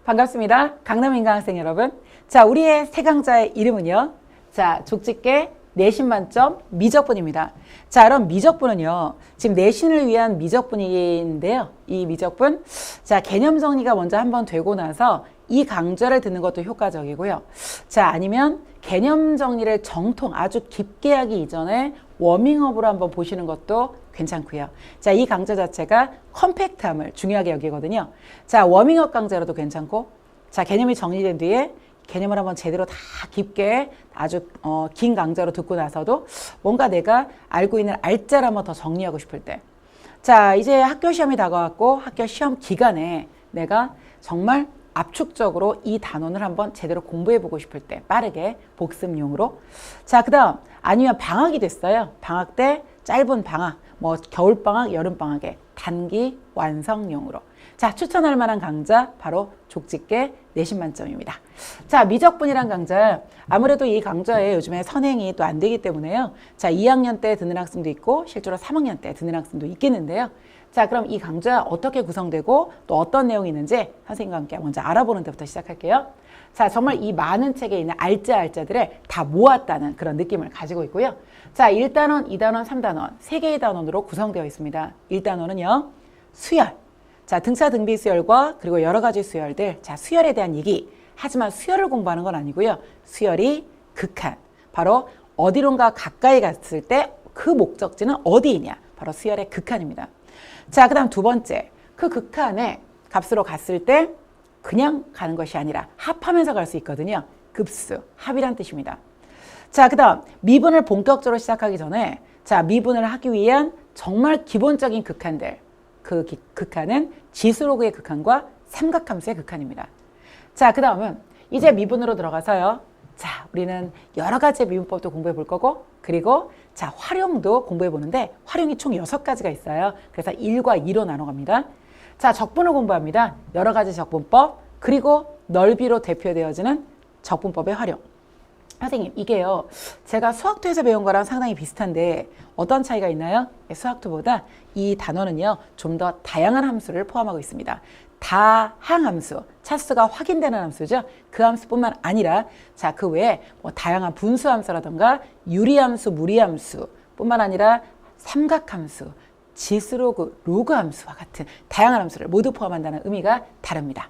반갑습니다. 강남 인강학생 여러분. 자, 우리의 새 강좌의 이름은요. 자, 족집게 내신 만점 미적분입니다. 자, 그럼 미적분은요. 지금 내신을 위한 미적분인데요. 이 미적분, 자, 개념 정리가 먼저 한번 되고 나서 이 강좌를 듣는 것도 효과적이고요. 자, 아니면 개념 정리를 정통 아주 깊게 하기 이전에 워밍업으로 한번 보시는 것도 괜찮고요. 자, 이 강좌 자체가 컴팩트함을 중요하게 여기거든요. 자, 워밍업 강좌로도 괜찮고, 자, 개념이 정리된 뒤에 개념을 한번 제대로 다 깊게 아주 긴 강좌로 듣고 나서도 뭔가 내가 알고 있는 알짜를 한번 더 정리하고 싶을 때, 자, 이제 학교 시험이 다가왔고 학교 시험 기간에 내가 정말 압축적으로 이 단원을 한번 제대로 공부해보고 싶을 때 빠르게 복습용으로. 자, 그 다음 아니면 방학이 됐어요. 방학 때 짧은 방학, 뭐 겨울방학, 여름방학에 단기 완성용으로. 자, 추천할 만한 강좌 바로 족집게 내신 만점입니다. 자, 미적분이란 강좌, 아무래도 이 강좌에 요즘에 선행이 또 안 되기 때문에요. 자, 2학년 때 듣는 학생도 있고 실제로 3학년 때 듣는 학생도 있겠는데요. 자, 그럼 이 강좌 어떻게 구성되고 또 어떤 내용이 있는지 선생님과 함께 먼저 알아보는 데부터 시작할게요. 자, 정말 이 많은 책에 있는 알짜들을 다 모았다는 그런 느낌을 가지고 있고요. 자, 1단원, 2단원, 3단원, 3개의 단원으로 구성되어 있습니다. 1단원은요, 수열. 자, 등차 등비 수열과 그리고 여러 가지 수열들. 자, 수열에 대한 얘기. 하지만 수열을 공부하는 건 아니고요. 수열이 극한. 바로 어디론가 가까이 갔을 때 그 목적지는 어디이냐. 바로 수열의 극한입니다. 자, 그 다음 두 번째. 그 극한의 값으로 갔을 때 그냥 가는 것이 아니라 합하면서 갈 수 있거든요. 급수, 합이란 뜻입니다. 자, 그 다음 미분을 본격적으로 시작하기 전에 자, 미분을 하기 위한 정말 기본적인 극한들. 그 극한은 지수로그의 극한과 삼각함수의 극한입니다. 자, 그 다음은 이제 미분으로 들어가서요. 자, 우리는 여러 가지의 미분법도 공부해 볼 거고, 그리고 자, 활용도 공부해 보는데 활용이 총 6가지가 있어요. 그래서 1과 2로 나눠 갑니다. 자, 적분을 공부합니다. 여러 가지 적분법, 그리고 넓이로 대표되어지는 적분법의 활용. 선생님, 이게요, 제가 수학투에서 배운 거랑 상당히 비슷한데 어떤 차이가 있나요? 수학투보다 이 단원은요, 좀 더 다양한 함수를 포함하고 있습니다. 다항함수, 차수가 확인되는 함수죠. 그 함수뿐만 아니라 자, 그 외에 뭐 다양한 분수함수라든가 유리함수, 무리함수 뿐만 아니라 삼각함수, 지수로그, 로그함수와 같은 다양한 함수를 모두 포함한다는 의미가 다릅니다.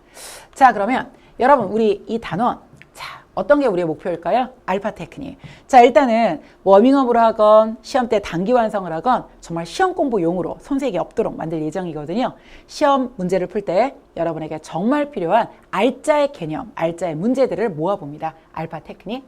자, 그러면 여러분, 우리 이 단원, 자, 어떤 게 우리의 목표일까요? 알파 테크닉. 자, 일단은 워밍업으로 하건 시험 때 단기 완성을 하건 정말 시험 공부용으로 손색이 없도록 만들 예정이거든요. 시험 문제를 풀 때 여러분에게 정말 필요한 알짜의 개념, 알짜의 문제들을 모아봅니다. 알파 테크닉.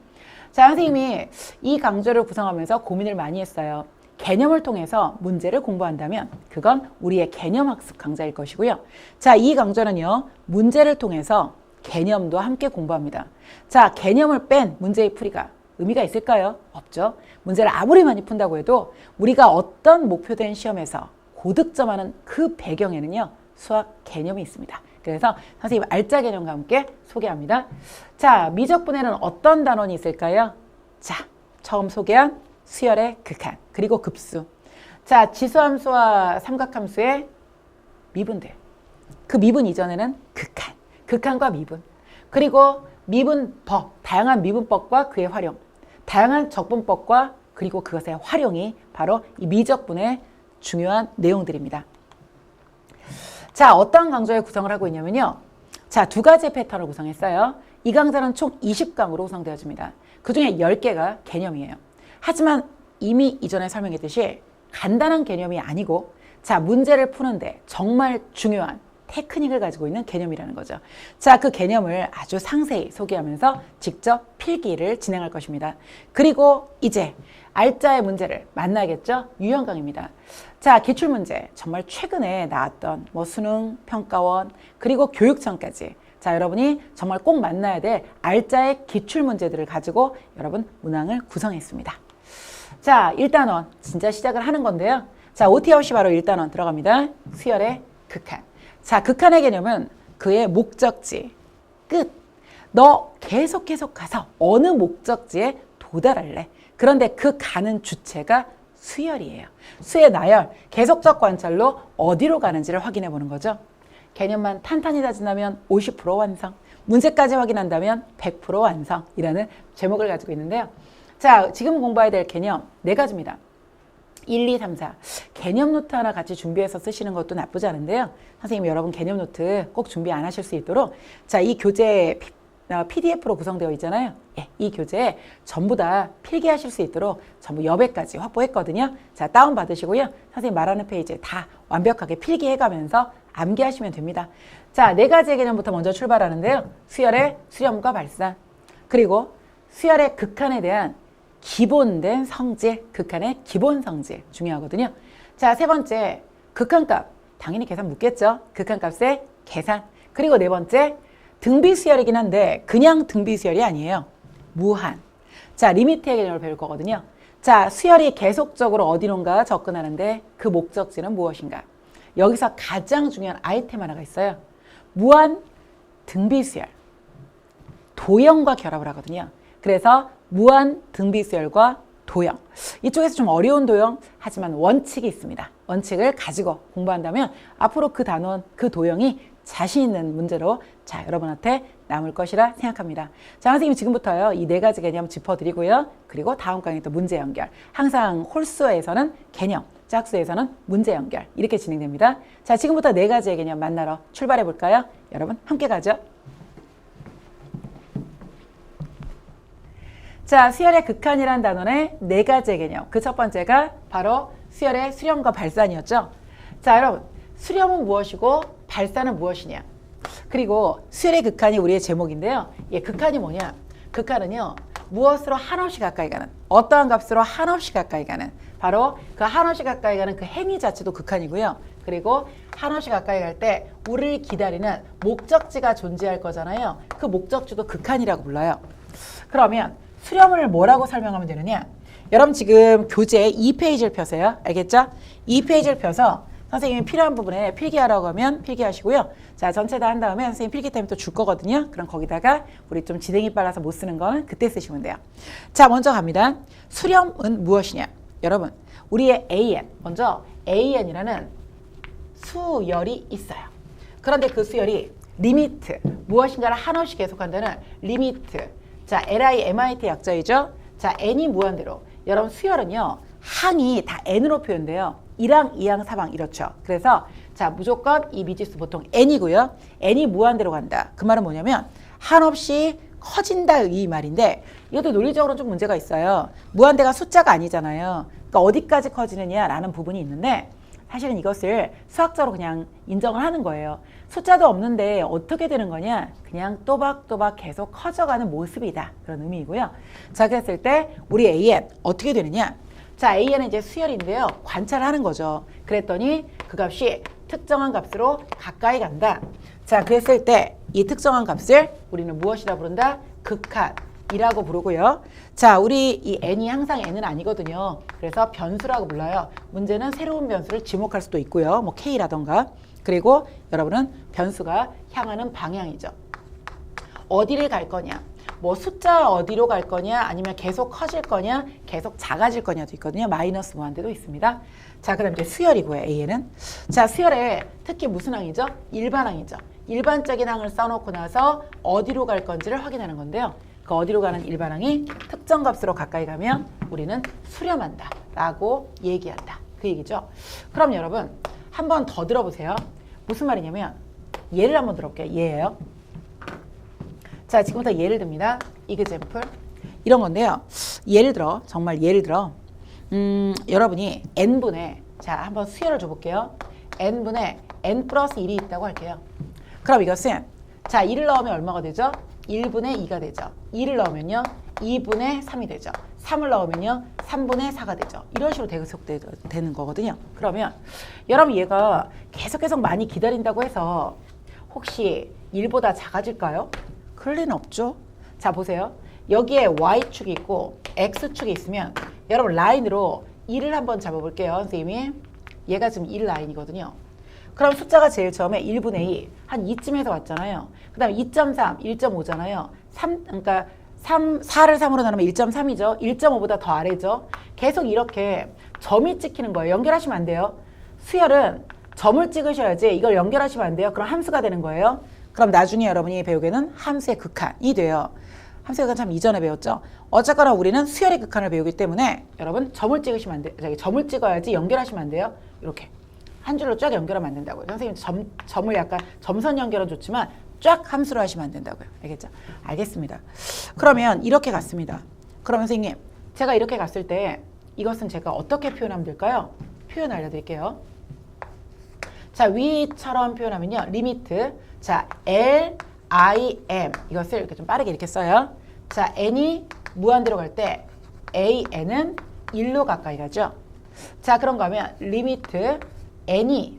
자, 선생님이 이 강좌를 구성하면서 고민을 많이 했어요. 개념을 통해서 문제를 공부한다면 그건 우리의 개념학습 강좌일 것이고요. 자, 이 강좌는요, 문제를 통해서 개념도 함께 공부합니다. 자, 개념을 뺀 문제의 풀이가 의미가 있을까요? 없죠. 문제를 아무리 많이 푼다고 해도 우리가 어떤 목표된 시험에서 고득점하는 그 배경에는요, 수학 개념이 있습니다. 그래서 선생님 알짜 개념과 함께 소개합니다. 자, 미적분에는 어떤 단원이 있을까요? 자, 처음 소개한 수열의 극한, 그리고 급수. 자, 지수함수와 삼각함수의 미분들. 그 미분 이전에는 극한. 극한과 미분, 그리고 미분법, 다양한 미분법과 그의 활용, 다양한 적분법과 그리고 그것의 활용이 바로 이 미적분의 중요한 내용들입니다. 자, 어떤 강좌에 구성을 하고 있냐면요. 자, 2가지 패턴을 구성했어요. 이 강좌는 총 20강으로 구성되어집니다. 그 중에 10개가 개념이에요. 하지만 이미 이전에 설명했듯이 간단한 개념이 아니고 자, 문제를 푸는데 정말 중요한 테크닉을 가지고 있는 개념이라는 거죠. 자, 그 개념을 아주 상세히 소개하면서 직접 필기를 진행할 것입니다. 그리고 이제 알짜의 문제를 만나겠죠? 유형강입니다. 자, 기출문제 정말 최근에 나왔던 뭐 수능, 평가원, 그리고 교육청까지 자, 여러분이 정말 꼭 만나야 될 알짜의 기출문제들을 가지고 여러분 문항을 구성했습니다. 자, 1단원 진짜 시작을 하는 건데요. 자, OT아웃이 바로 1단원 들어갑니다. 수열의 극한. 자, 극한의 개념은 그의 목적지, 끝. 너 계속 가서 어느 목적지에 도달할래? 그런데 그 가는 주체가 수열이에요. 수의 나열, 계속적 관찰로 어디로 가는지를 확인해 보는 거죠. 개념만 탄탄히 다진다면 50% 완성. 문제까지 확인한다면 100% 완성이라는 제목을 가지고 있는데요. 자, 지금 공부해야 될 개념 4가지입니다. 1, 2, 3, 4. 개념 노트 하나 같이 준비해서 쓰시는 것도 나쁘지 않은데요. 선생님 여러분 개념 노트 꼭 준비 안 하실 수 있도록 자, 이 교재 PDF로 구성되어 있잖아요. 예, 이 교재에 전부 다 필기하실 수 있도록 전부 여백까지 확보했거든요. 자, 다운받으시고요. 선생님 말하는 페이지에 다 완벽하게 필기해가면서 암기하시면 됩니다. 자, 4가지의 개념부터 먼저 출발하는데요. 수열의 수렴과 발산, 그리고 수열의 극한에 대한 기본된 성질, 극한의 기본 성질 중요하거든요. 자, 3번째 극한값, 당연히 계산 묻겠죠. 극한값의 계산. 그리고 4번째 등비수열이긴 한데 그냥 등비수열이 아니에요. 무한. 자, 리미트의 개념을 배울 거거든요. 자, 수열이 계속적으로 어디론가 접근하는데 그 목적지는 무엇인가? 여기서 가장 중요한 아이템 하나가 있어요. 무한 등비수열. 도형과 결합을 하거든요. 그래서 무한 등비수열과 도형. 이쪽에서 좀 어려운 도형, 하지만 원칙이 있습니다. 원칙을 가지고 공부한다면 앞으로 그 단원, 그 도형이 자신 있는 문제로 자, 여러분한테 남을 것이라 생각합니다. 자, 선생님 지금부터요. 이 4가지 개념 짚어드리고요. 그리고 다음 강의 또 문제 연결. 항상 홀수에서는 개념, 짝수에서는 문제 연결. 이렇게 진행됩니다. 자, 지금부터 4가지의 개념 만나러 출발해 볼까요? 여러분 함께 가죠. 자, 수열의 극한이라는 단원의 4가지의 개념. 그 첫 번째가 바로 수열의 수렴과 발산이었죠. 자, 여러분 수렴은 무엇이고 발산은 무엇이냐. 그리고 수열의 극한이 우리의 제목인데요. 예, 극한이 뭐냐. 극한은요. 무엇으로 한없이 가까이 가는, 어떠한 값으로 한없이 가까이 가는, 바로 그 한없이 가까이 가는 그 행위 자체도 극한이고요. 그리고 한없이 가까이 갈 때 우리를 기다리는 목적지가 존재할 거잖아요. 그 목적지도 극한이라고 불러요. 그러면 수렴을 뭐라고 설명하면 되느냐? 여러분 지금 교재 2페이지를 펴세요. 알겠죠? 2페이지를 펴서 선생님이 필요한 부분에 필기하라고 하면 필기하시고요. 자, 전체 다 한 다음에 선생님 필기 타임 또 줄 거거든요. 그럼 거기다가 우리 좀 진행이 빨라서 못 쓰는 건 그때 쓰시면 돼요. 자, 먼저 갑니다. 수렴은 무엇이냐? 여러분, 우리의 AN, 먼저 AN이라는 수열이 있어요. 그런데 그 수열이 리미트, 무엇인가를 한없이 계속한다는 리미트. 자, LIMIT 약자이죠. 자, N이 무한대로. 여러분 수열은요. 항이 다 N으로 표현돼요. 1항, 2항, 3항 이렇죠. 그래서 자, 무조건 이 미지수 보통 N이고요. N이 무한대로 간다. 그 말은 뭐냐면 한없이 커진다 이 말인데 이것도 논리적으로 좀 문제가 있어요. 무한대가 숫자가 아니잖아요. 그러니까 어디까지 커지느냐라는 부분이 있는데 사실은 이것을 수학적으로 그냥 인정을 하는 거예요. 숫자도 없는데 어떻게 되는 거냐? 그냥 또박또박 계속 커져가는 모습이다. 그런 의미이고요. 자, 그랬을 때 우리 AN 어떻게 되느냐? 자, AN은 이제 수열인데요. 관찰을 하는 거죠. 그랬더니 그 값이 특정한 값으로 가까이 간다. 자, 그랬을 때 이 특정한 값을 우리는 무엇이라 부른다? 극한이라고 부르고요. 자, 우리 이 n이 항상 n은 아니거든요. 그래서 변수라고 불러요. 문제는 새로운 변수를 지목할 수도 있고요. 뭐 k라던가. 그리고 여러분은 변수가 향하는 방향이죠. 어디를 갈 거냐? 뭐 숫자 어디로 갈 거냐? 아니면 계속 커질 거냐? 계속 작아질 거냐도 있거든요. 마이너스 무한대도 있습니다. 자, 그 다음 이제 수열이고요. A에는. 자, 수열에 특히 무슨 항이죠? 일반항이죠. 일반적인 항을 써놓고 나서 어디로 갈 건지를 확인하는 건데요. 그 어디로 가는 일반항이 특정 값으로 가까이 가면 우리는 수렴한다 라고 얘기한다. 그 얘기죠. 그럼 여러분 한 번 더 들어보세요. 무슨 말이냐면 예를 한번 들어볼게요. 예예요. 자, 지금부터 예를 듭니다. example 이런 건데요. 예를 들어 정말 예를 들어 여러분이 n분의 자 한번 수열을 줘볼게요. n분의 n 플러스 1이 있다고 할게요. 그럼 이것은 자 1을 넣으면 얼마가 되죠? 1분의 2가 되죠. 2를 넣으면요 2분의 3이 되죠. 3을 넣으면요 3분의 4가 되죠. 이런 식으로 계속되는 거거든요. 그러면 여러분 얘가 계속 많이 기다린다고 해서 혹시 1보다 작아질까요? 그럴 리는 없죠. 자 보세요. 여기에 Y축이 있고 X축이 있으면 여러분 라인으로 1을 한번 잡아볼게요. 선생님이 얘가 지금 1 라인이거든요. 그럼 숫자가 제일 처음에 1분의 2, 한 2쯤에서 왔잖아요. 그 다음에 2.3, 1.5잖아요. 4를 3으로 나누면 1.3이죠. 1.5보다 더 아래죠. 계속 이렇게 점이 찍히는 거예요. 연결하시면 안 돼요. 수열은 점을 찍으셔야지 이걸 연결하시면 안 돼요. 그럼 함수가 되는 거예요. 그럼 나중에 여러분이 배우게는 함수의 극한이 돼요. 함수의 극한 참 이전에 배웠죠. 어쨌거나 우리는 수열의 극한을 배우기 때문에 여러분 점을 찍으시면 안 돼요. 점을 찍어야지 연결하시면 안 돼요. 이렇게 한 줄로 쫙 연결하면 안 된다고요. 선생님 점을 약간 점선 연결은 좋지만 쫙 함수로 하시면 안 된다고요. 알겠죠? 알겠습니다. 그러면 이렇게 갔습니다. 그러면 선생님 제가 이렇게 갔을 때 이것은 제가 어떻게 표현하면 될까요? 표현 알려드릴게요. 자, 위처럼 표현하면요. 리미트. 자, L, I, M. 이것을 이렇게 좀 빠르게 이렇게 써요. 자, N이 무한대로 갈 때 A, N은 1로 가까이 가죠. 자, 그런가 하면 리미트 N이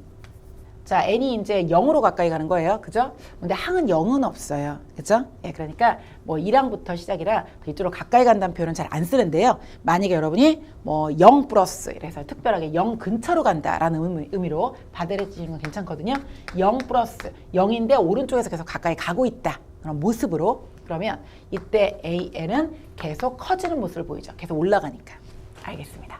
자, n이 이제 0으로 가까이 가는 거예요. 그죠? 근데 항은 0은 없어요. 그죠? 예, 그러니까 뭐 1항부터 시작이라 이쪽으로 가까이 간다는 표현은 잘 안 쓰는데요. 만약에 여러분이 뭐 0 플러스 이래서 특별하게 0 근처로 간다라는 의미로 받아들여 주시는 건 괜찮거든요. 0 플러스 0인데 오른쪽에서 계속 가까이 가고 있다. 그런 모습으로 그러면 이때 AN은 계속 커지는 모습을 보이죠. 계속 올라가니까. 알겠습니다.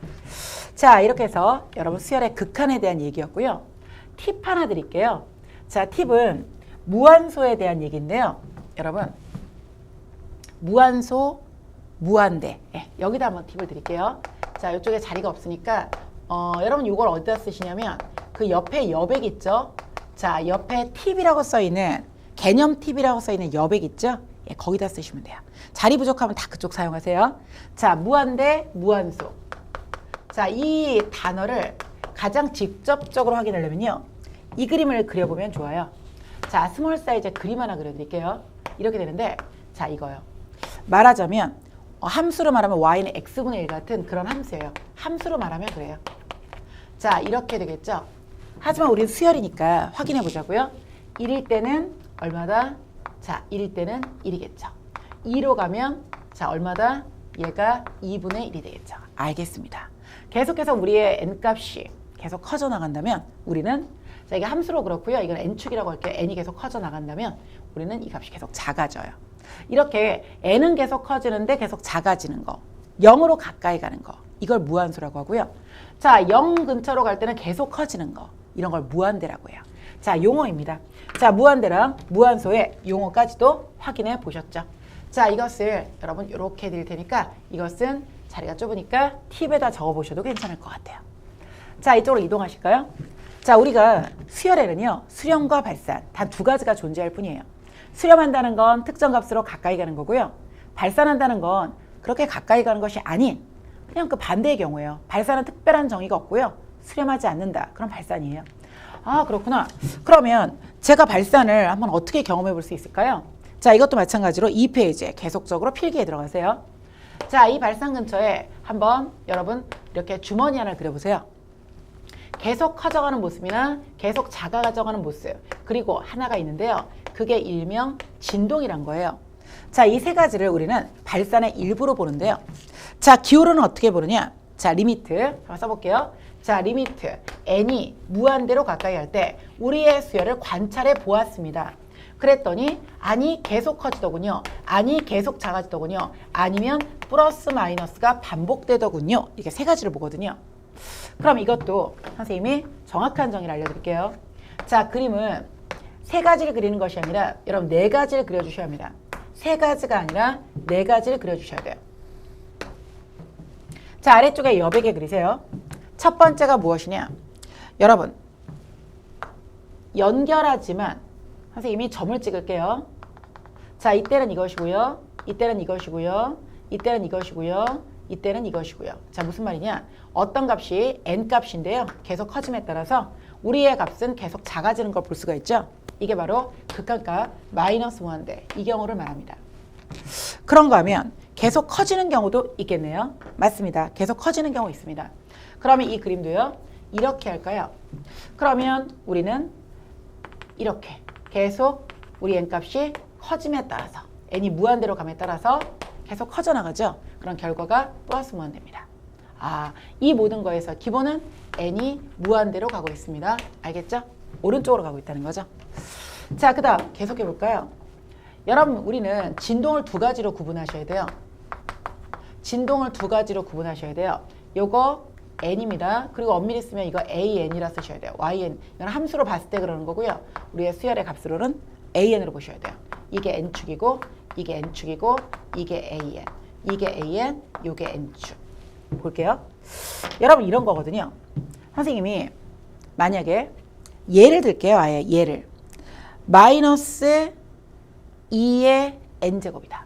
자, 이렇게 해서 여러분 수열의 극한에 대한 얘기였고요. 팁 하나 드릴게요. 자, 팁은 무한소에 대한 얘기인데요. 여러분, 무한소, 무한대. 예, 여기다 한번 팁을 드릴게요. 자, 이쪽에 자리가 없으니까 여러분 이걸 어디다 쓰시냐면 그 옆에 여백 있죠? 자, 옆에 팁이라고 써있는 개념 팁이라고 써있는 여백 있죠? 예, 거기다 쓰시면 돼요. 자리 부족하면 다 그쪽 사용하세요. 자, 무한대, 무한소. 자, 이 단어를 가장 직접적으로 확인하려면요. 이 그림을 그려보면 좋아요. 자, 스몰 사이즈 그림 하나 그려드릴게요. 이렇게 되는데 자, 이거요. 말하자면 함수로 말하면 y는 x분의 1 같은 그런 함수예요. 함수로 말하면 그래요. 자, 이렇게 되겠죠. 하지만 우리는 수열이니까 확인해 보자고요. 1일 때는 얼마다? 자, 1일 때는 1이겠죠. 2로 가면 자, 얼마다? 얘가 2분의 1이 되겠죠. 알겠습니다. 계속해서 우리의 n값이 계속 커져 나간다면 우리는 자, 이게 함수로 그렇고요. 이건 n축이라고 할게요. n이 계속 커져 나간다면 우리는 이 값이 계속 작아져요. 이렇게 n은 계속 커지는데 계속 작아지는 거. 0으로 가까이 가는 거. 이걸 무한소라고 하고요. 자, 0 근처로 갈 때는 계속 커지는 거. 이런 걸 무한대라고 해요. 자, 용어입니다. 자, 무한대랑 무한소의 용어까지도 확인해 보셨죠. 자, 이것을 여러분 이렇게 드릴 테니까 이것은 자리가 좁으니까 팁에다 적어 보셔도 괜찮을 것 같아요. 자, 이쪽으로 이동하실까요? 자, 우리가 수열에는요. 수렴과 발산 단 두 가지가 존재할 뿐이에요. 수렴한다는 건 특정 값으로 가까이 가는 거고요. 발산한다는 건 그렇게 가까이 가는 것이 아닌 그냥 그 반대의 경우예요. 발산은 특별한 정의가 없고요. 수렴하지 않는다. 그럼 발산이에요. 아, 그렇구나. 그러면 제가 발산을 한번 어떻게 경험해 볼 수 있을까요? 자, 이것도 마찬가지로 2페이지에 계속적으로 필기에 들어가세요. 자, 이 발산 근처에 한번 여러분 이렇게 주머니 하나를 그려보세요. 계속 커져가는 모습이나 계속 작아져가는 모습 그리고 하나가 있는데요. 그게 일명 진동이란 거예요. 자, 이 세 가지를 우리는 발산의 일부로 보는데요. 자, 기호로는 어떻게 보느냐? 자, 리미트 한번 써볼게요. 자, 리미트 n이 무한대로 가까이 할 때 우리의 수열을 관찰해 보았습니다. 그랬더니 아니 계속 커지더군요. 아니 계속 작아지더군요. 아니면 플러스 마이너스가 반복되더군요. 이렇게 세 가지를 보거든요. 그럼 이것도 선생님이 정확한 정의를 알려드릴게요. 자, 그림은 세 가지를 그리는 것이 아니라 여러분 네 가지를 그려주셔야 합니다. 세 가지가 아니라 네 가지를 그려주셔야 돼요. 자, 아래쪽에 여백에 그리세요. 첫 번째가 무엇이냐? 여러분 연결하지만 선생님이 점을 찍을게요. 자, 이때는 이것이고요. 이때는 이것이고요. 이때는 이것이고요. 이때는 이것이고요. 자, 무슨 말이냐? 어떤 값이 n값인데요. 계속 커짐에 따라서 우리의 값은 계속 작아지는 걸 볼 수가 있죠. 이게 바로 극한값 마이너스 무한대. 이 경우를 말합니다. 그런가 하면 계속 커지는 경우도 있겠네요. 맞습니다. 계속 커지는 경우 있습니다. 그러면 이 그림도요. 이렇게 할까요? 그러면 우리는 이렇게 계속 우리 n값이 커짐에 따라서 n이 무한대로 감에 따라서 계속 커져 나가죠. 그런 결과가 플러스 무한대입니다. 아, 이 모든 거에서 기본은 n이 무한대로 가고 있습니다. 알겠죠? 오른쪽으로 가고 있다는 거죠. 자, 그 다음 계속해 볼까요? 여러분 우리는 진동을 두 가지로 구분하셔야 돼요. 진동을 두 가지로 구분하셔야 돼요. 요거 n입니다. 그리고 엄밀히 쓰면 이거 an이라 쓰셔야 돼요. yn. 이건 함수로 봤을 때 그러는 거고요. 우리의 수열의 값으로는 AN으로 보셔야 돼요. 이게 N축이고 이게 N축이고 이게 AN. 이게 AN, 요게 N축. 볼게요. 여러분 이런 거거든요. 선생님이 만약에 예를 들게요. 아예 예를. 마이너스 2의 N제곱이다.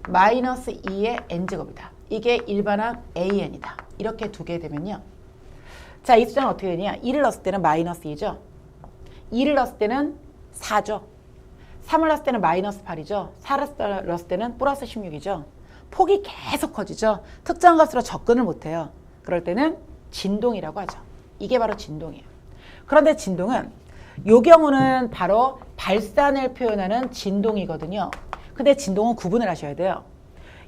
마이너스 2의 N제곱이다. 이게 일반항 AN이다. 이렇게 두게 되면요. 자, 이 숫자는 어떻게 되냐. 2를 넣었을 때는 마이너스 2죠. 2를 넣었을 때는 4죠. 3을 넣었을 때는 마이너스 8이죠. 4를 넣었을 때는 플러스 16이죠. 폭이 계속 커지죠. 특정 값으로 접근을 못해요. 그럴 때는 진동이라고 하죠. 이게 바로 진동이에요. 그런데 진동은 이 경우는 바로 발산을 표현하는 진동이거든요. 근데 진동은 구분을 하셔야 돼요.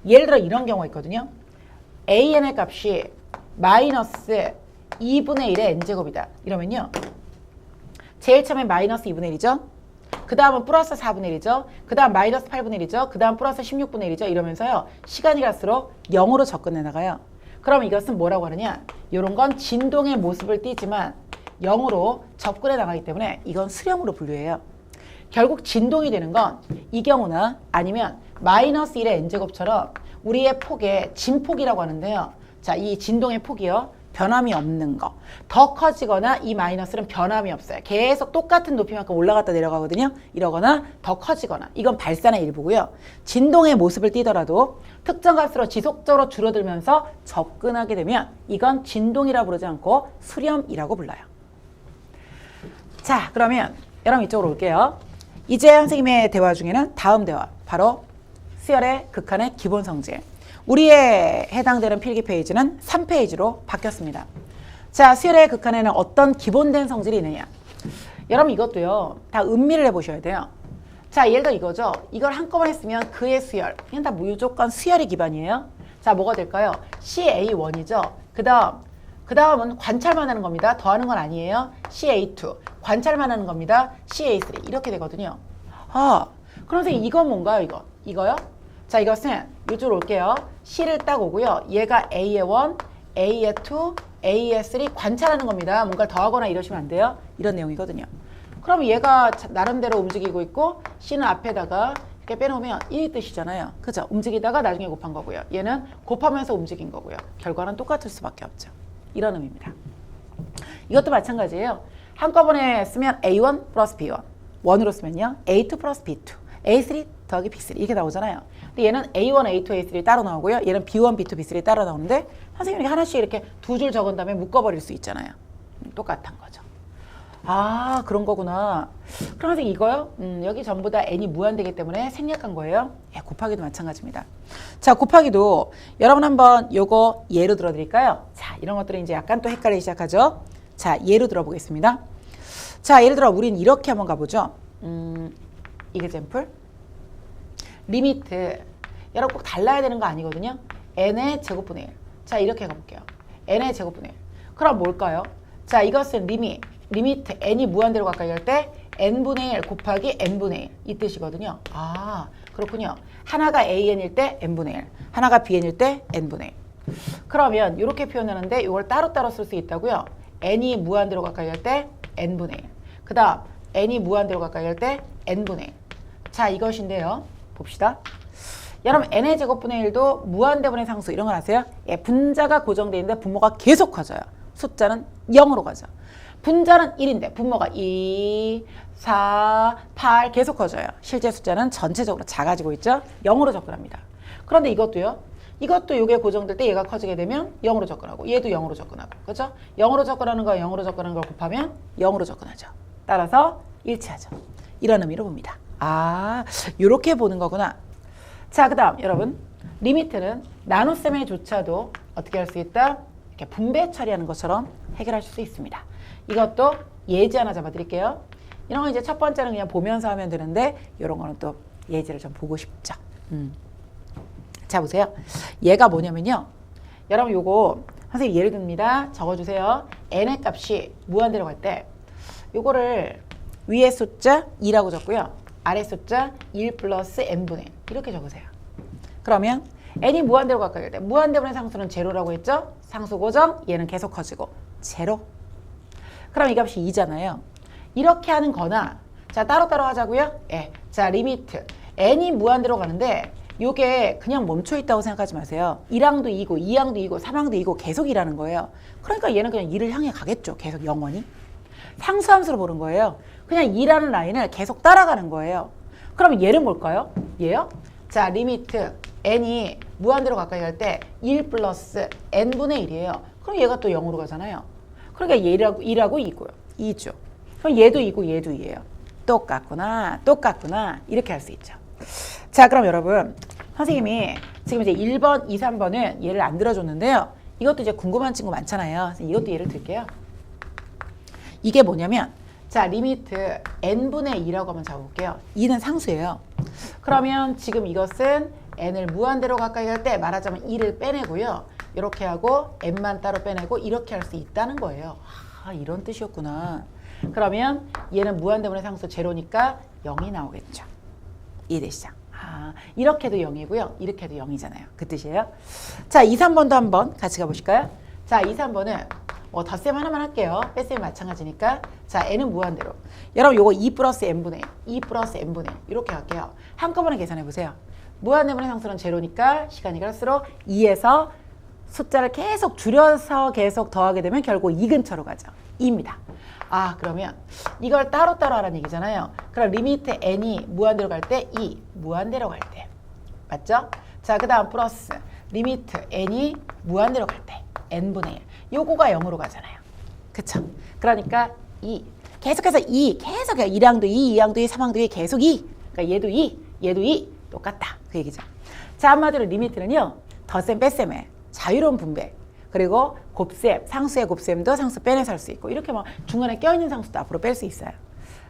예를 들어 이런 경우가 있거든요. AN의 값이 마이너스 2분의 1의 N제곱이다. 이러면요. 제일 처음에 마이너스 2분의 1이죠. 그 다음은 플러스 4분의 1이죠. 그 다음 마이너스 8분의 1이죠. 그 다음 플러스 16분의 1이죠. 이러면서요. 시간이 갈수록 0으로 접근해 나가요. 그럼 이것은 뭐라고 하느냐. 이런 건 진동의 모습을 띠지만 0으로 접근해 나가기 때문에 이건 수렴으로 분류해요. 결국 진동이 되는 건 이 경우나 아니면 마이너스 1의 N제곱처럼 우리의 폭의 진폭이라고 하는데요. 자, 이 진동의 폭이요. 변함이 없는 거. 더 커지거나 이 마이너스는 변함이 없어요. 계속 똑같은 높이만큼 올라갔다 내려가거든요. 이러거나 더 커지거나. 이건 발산의 일부고요. 진동의 모습을 띠더라도 특정 값으로 지속적으로 줄어들면서 접근하게 되면 이건 진동이라 부르지 않고 수렴이라고 불러요. 자, 그러면 여러분 이쪽으로 올게요. 이제 선생님의 대화 중에는 다음 대화. 바로 수열의 극한의 기본 성질. 우리의 해당되는 필기 페이지는 3페이지로 바뀌었습니다. 자, 수열의 극한에는 어떤 기본된 성질이 있느냐. 여러분 이것도요. 다 음미를 해보셔야 돼요. 자, 예를 들어 이거죠. 이걸 한꺼번에 쓰면 그의 수열. 그냥 다 무조건 수열이 기반이에요. 자, 뭐가 될까요? CA1이죠. 그 다음은 관찰만 하는 겁니다. 더하는 건 아니에요. CA2. 관찰만 하는 겁니다. CA3. 이렇게 되거든요. 아, 그럼 선생님 이건 뭔가요? 이거요? 자, 이것은 이쪽으로 올게요. C를 딱 오고요. 얘가 A의 1, A의 2, A의 3 관찰하는 겁니다. 뭔가 더하거나 이러시면 안 돼요. 이런 내용이거든요. 그럼 얘가 나름대로 움직이고 있고 C는 앞에다가 이렇게 빼놓으면 이 뜻이잖아요. 그죠? 움직이다가 나중에 곱한 거고요. 얘는 곱하면서 움직인 거고요. 결과는 똑같을 수밖에 없죠. 이런 의미입니다. 이것도 마찬가지예요. 한꺼번에 쓰면 A1 플러스 B1. 1으로 쓰면요. A2 플러스 B2. A3 더하기 B3 이렇게 나오잖아요. 근데 얘는 A1, A2, A3 따로 나오고요. 얘는 B1, B2, B3 따로 나오는데 선생님이 하나씩 이렇게 두 줄 적은 다음에 묶어버릴 수 있잖아요. 똑같은 거죠. 아, 그런 거구나. 그럼 선생님 이거요? 여기 전부 다 n이 무한되기 때문에 생략한 거예요. 예, 곱하기도 마찬가지입니다. 자, 곱하기도 여러분 한번 요거 예로 들어드릴까요? 자, 이런 것들이 이제 약간 또 헷갈리기 시작하죠. 자, 예로 들어보겠습니다. 자, 예를 들어 우린 이렇게 한번 가보죠. example. 리미트. 여러분 꼭 달라야 되는 거 아니거든요. n의 제곱분의 1. 자, 이렇게 가볼게요. n의 제곱분의 1. 그럼 뭘까요? 자, 이것은 리미트 n이 무한대로 가까이 갈 때 n분의 1 곱하기 n분의 1 이 뜻이거든요. 아, 그렇군요. 하나가 an일 때 n분의 1, 하나가 bn일 때 n분의 1. 그러면 이렇게 표현하는데 이걸 따로따로 쓸 수 있다고요. n이 무한대로 가까이 갈 때 n분의 1. 그 다음 n이 무한대로 가까이 갈 때 n분의 1. 자, 이것인데요. 봅시다. 여러분 n의 제곱분의 1도 무한대분의 상수 이런 걸 아세요? 예, 분자가 고정되어 있는데 분모가 계속 커져요. 숫자는 0으로 가죠. 분자는 1인데 분모가 2, 4, 8 계속 커져요. 실제 숫자는 전체적으로 작아지고 있죠. 0으로 접근합니다. 그런데 이것도요. 이것도 이게 고정될 때 얘가 커지게 되면 0으로 접근하고 얘도 0으로 접근하고 그렇죠? 0으로 접근하는 거 0으로 접근하는 걸 곱하면 0으로 접근하죠. 따라서 일치하죠. 이런 의미로 봅니다. 아, 이렇게 보는 거구나. 자, 그 다음 여러분 리미트는 나눗셈에조차도 어떻게 할 수 있다? 이렇게 분배 처리하는 것처럼 해결하실 수 있습니다. 이것도 예지 하나 잡아드릴게요. 이런 거 이제 첫 번째는 그냥 보면서 하면 되는데 이런 거는 또 예지를 좀 보고 싶죠. 자, 보세요. 얘가 뭐냐면요. 여러분 요거 선생님 예를 듭니다. 적어주세요. n의 값이 무한대로 갈 때 요거를 위에 숫자 2라고 적고요. 아래 숫자 1 플러스 n분의 1 이렇게 적으세요. 그러면 n이 무한대로 가까이 갈 때 무한대분의 상수는 제로라고 했죠? 상수 고정 얘는 계속 커지고 제로. 그럼 이 값이 2잖아요. 이렇게 하는 거나 자, 따로따로 하자고요. 예. 자, 리미트. n이 무한대로 가는데 요게 그냥 멈춰 있다고 생각하지 마세요. 1항도 2고 2항도 2고 3항도 2고 계속 2라는 거예요. 그러니까 얘는 그냥 2를 향해 가겠죠. 계속 영원히. 상수함수로 보는 거예요. 그냥 2라는 라인을 계속 따라가는 거예요. 그럼 얘는 뭘까요? 얘요? 자, 리미트 n이 무한대로 가까이 갈 때 1 플러스 n분의 1이에요. 그럼 얘가 또 0으로 가잖아요. 그러니까 얘라고 1하고 2고요. 2죠. 그럼 얘도 2고 얘도 2예요. 똑같구나. 똑같구나. 이렇게 할 수 있죠. 자, 그럼 여러분 선생님이 지금 이제 1번, 2, 3번은 예를 안 들어줬는데요. 이것도 이제 궁금한 친구 많잖아요. 그래서 이것도 예를 들게요. 이게 뭐냐면 자, 리미트 n분의 2라고 한번 잡아볼게요. 2는 상수예요. 그러면 지금 이것은 n을 무한대로 가까이 갈 때 말하자면 2를 빼내고요. 이렇게 하고 n만 따로 빼내고 이렇게 할 수 있다는 거예요. 아, 이런 뜻이었구나. 그러면 얘는 무한대분의 상수 제로니까 0이 나오겠죠. 이해되시죠? 아, 이렇게도 0이고요. 이렇게도 0이잖아요. 그 뜻이에요. 자, 2, 3번도 한번 같이 가보실까요? 자, 2, 3번은 덧셈 하나만 할게요. 뺄셈이 마찬가지니까. 자, n은 무한대로. 여러분 요거 2 플러스 n분의 2 플러스 n분의 이렇게 할게요. 한꺼번에 계산해보세요. 무한대분의 상수는 제로니까 시간이 갈수록 2에서 숫자를 계속 줄여서 계속 더하게 되면 결국 2 근처로 가죠. 2입니다. 아, 그러면 이걸 따로따로 하라는 얘기잖아요. 그럼 리미트 n이 무한대로 갈 때 2, 무한대로 갈 때. 맞죠? 자, 그 다음 플러스 리미트 n이 무한대로 갈 때 n분의 1. 요거가 0으로 가잖아요. 그쵸? 그러니까 2. 계속해서 2. 계속 1항도 2, 2항도 2, 3항도 2, 계속 2. 그러니까 얘도 2, 얘도 2. 똑같다. 그 얘기죠. 자, 한마디로 리미트는요. 덧셈, 뺄셈에 자유로운 분배. 그리고 곱셈, 상수의 곱셈도 상수 빼내서 할 수 있고 이렇게 막 중간에 껴있는 상수도 앞으로 뺄 수 있어요.